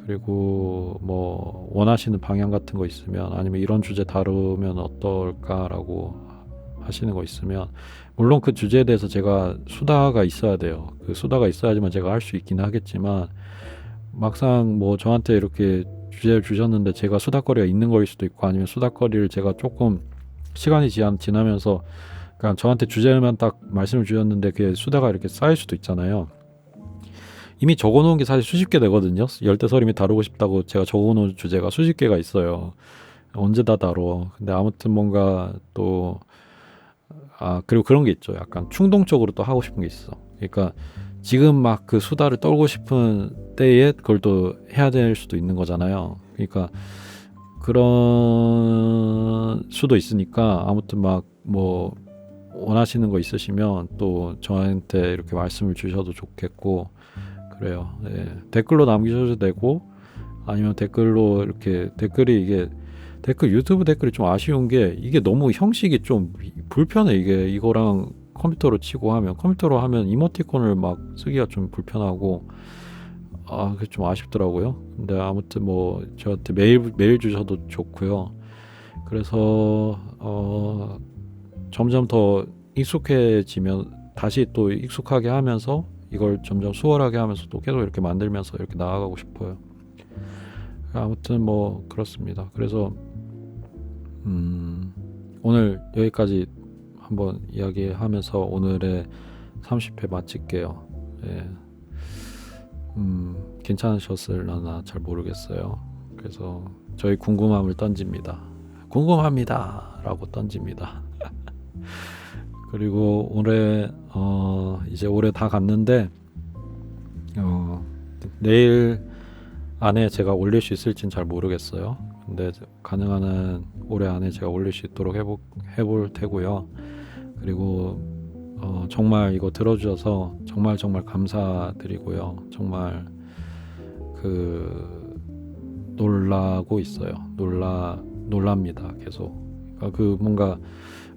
그리고 뭐 원하시는 방향 같은 거 있으면, 아니면 이런 주제 다루면 어떨까라고 하시는 거 있으면, 물론 그 주제에 대해서 제가 수다가 있어야 돼요. 그 수다가 있어야지만 제가 할 수 있긴 하겠지만, 막상 뭐 저한테 이렇게 주제를 주셨는데 제가 수다거리가 있는 거일 수도 있고, 아니면 수다거리를 제가 조금 시간이 지나면서 그냥 저한테 주제만 딱 말씀을 주셨는데 그게 수다가 이렇게 쌓일 수도 있잖아요. 이미 적어놓은 게 사실 수십 개 되거든요. 열대서림이 다루고 싶다고 제가 적어놓은 주제가 수십 개가 있어요. 언제 다 다뤄. 근데 아무튼 뭔가 또 그리고 그런 게 있죠. 약간 충동적으로 또 하고 싶은 게 있어. 그러니까 지금 막 그 수다를 떨고 싶은 때에 그걸 또 해야 될 수도 있는 거잖아요. 그러니까 그런 수도 있으니까, 아무튼 막 뭐 원하시는 거 있으시면 또 저한테 이렇게 말씀을 주셔도 좋겠고, 그래요. 예. 댓글로 남기셔도 되고, 아니면 댓글로 이렇게 이게 유튜브 댓글이 좀 아쉬운 게, 이게 너무 형식이 좀 불편해. 이게 이거랑 컴퓨터로 하면 이모티콘을 막 쓰기가 좀 불편하고, 그게 좀 아쉽더라고요. 근데 아무튼 뭐 저한테 메일 주셔도 좋고요. 그래서 점점 더 익숙해지면 다시 또 익숙하게 하면서, 이걸 점점 수월하게 하면서 또 계속 이렇게 만들면서 이렇게 나아가고 싶어요. 아무튼 뭐 그렇습니다. 그래서 오늘 여기까지 한번 이야기하면서 오늘의 30회 마칠게요. 예. 괜찮으셨을려나 잘 모르겠어요. 그래서 저희 궁금함을 던집니다. 궁금합니다 라고 던집니다. 그리고 올해 이제 올해 다 갔는데, 내일 안에 제가 올릴 수 있을진 잘 모르겠어요. 근데 가능한 한 올해 안에 제가 올릴 수 있도록 해볼 테고요. 그리고 정말 이거 들어주셔서 정말 정말 감사드리고요. 정말 놀라고 있어요. 놀랍니다. 계속. 그러니까 뭔가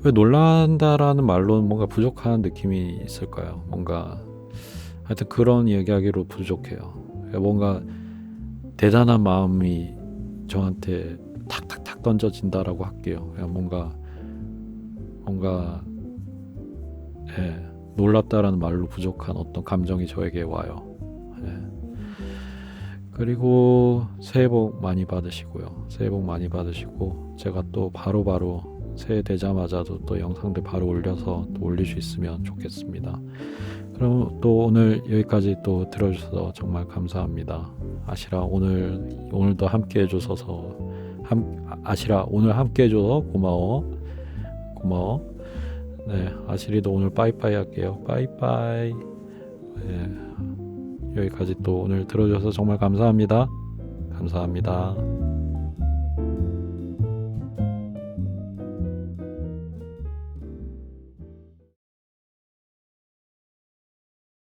왜 놀란다라는 말로는 뭔가 부족한 느낌이 있을까요? 뭔가 하여튼 그런 얘기하기로 부족해요. 뭔가 대단한 마음이 저한테 탁탁탁 던져진다라고 할게요. 그냥 뭔가 놀랍다라는 말로 부족한 어떤 감정이 저에게 와요. 그리고 새해 복 많이 받으시고요. 새해 복 많이 받으시고, 제가 또 바로바로 새해 되자마자도 또 영상들 바로 올려서 또 올릴 수 있으면 좋겠습니다. 그럼 또 오늘 여기까지 또 들어주셔서 정말 감사합니다. 아시라 오늘도 함께 해줘서 아시라 오늘 함께 해줘서 고마워. 고마워. 네, 아시리도 오늘 빠이빠이 할게요. 빠이빠이. 네, 여기까지 또 오늘 들어줘서 정말 감사합니다. 감사합니다.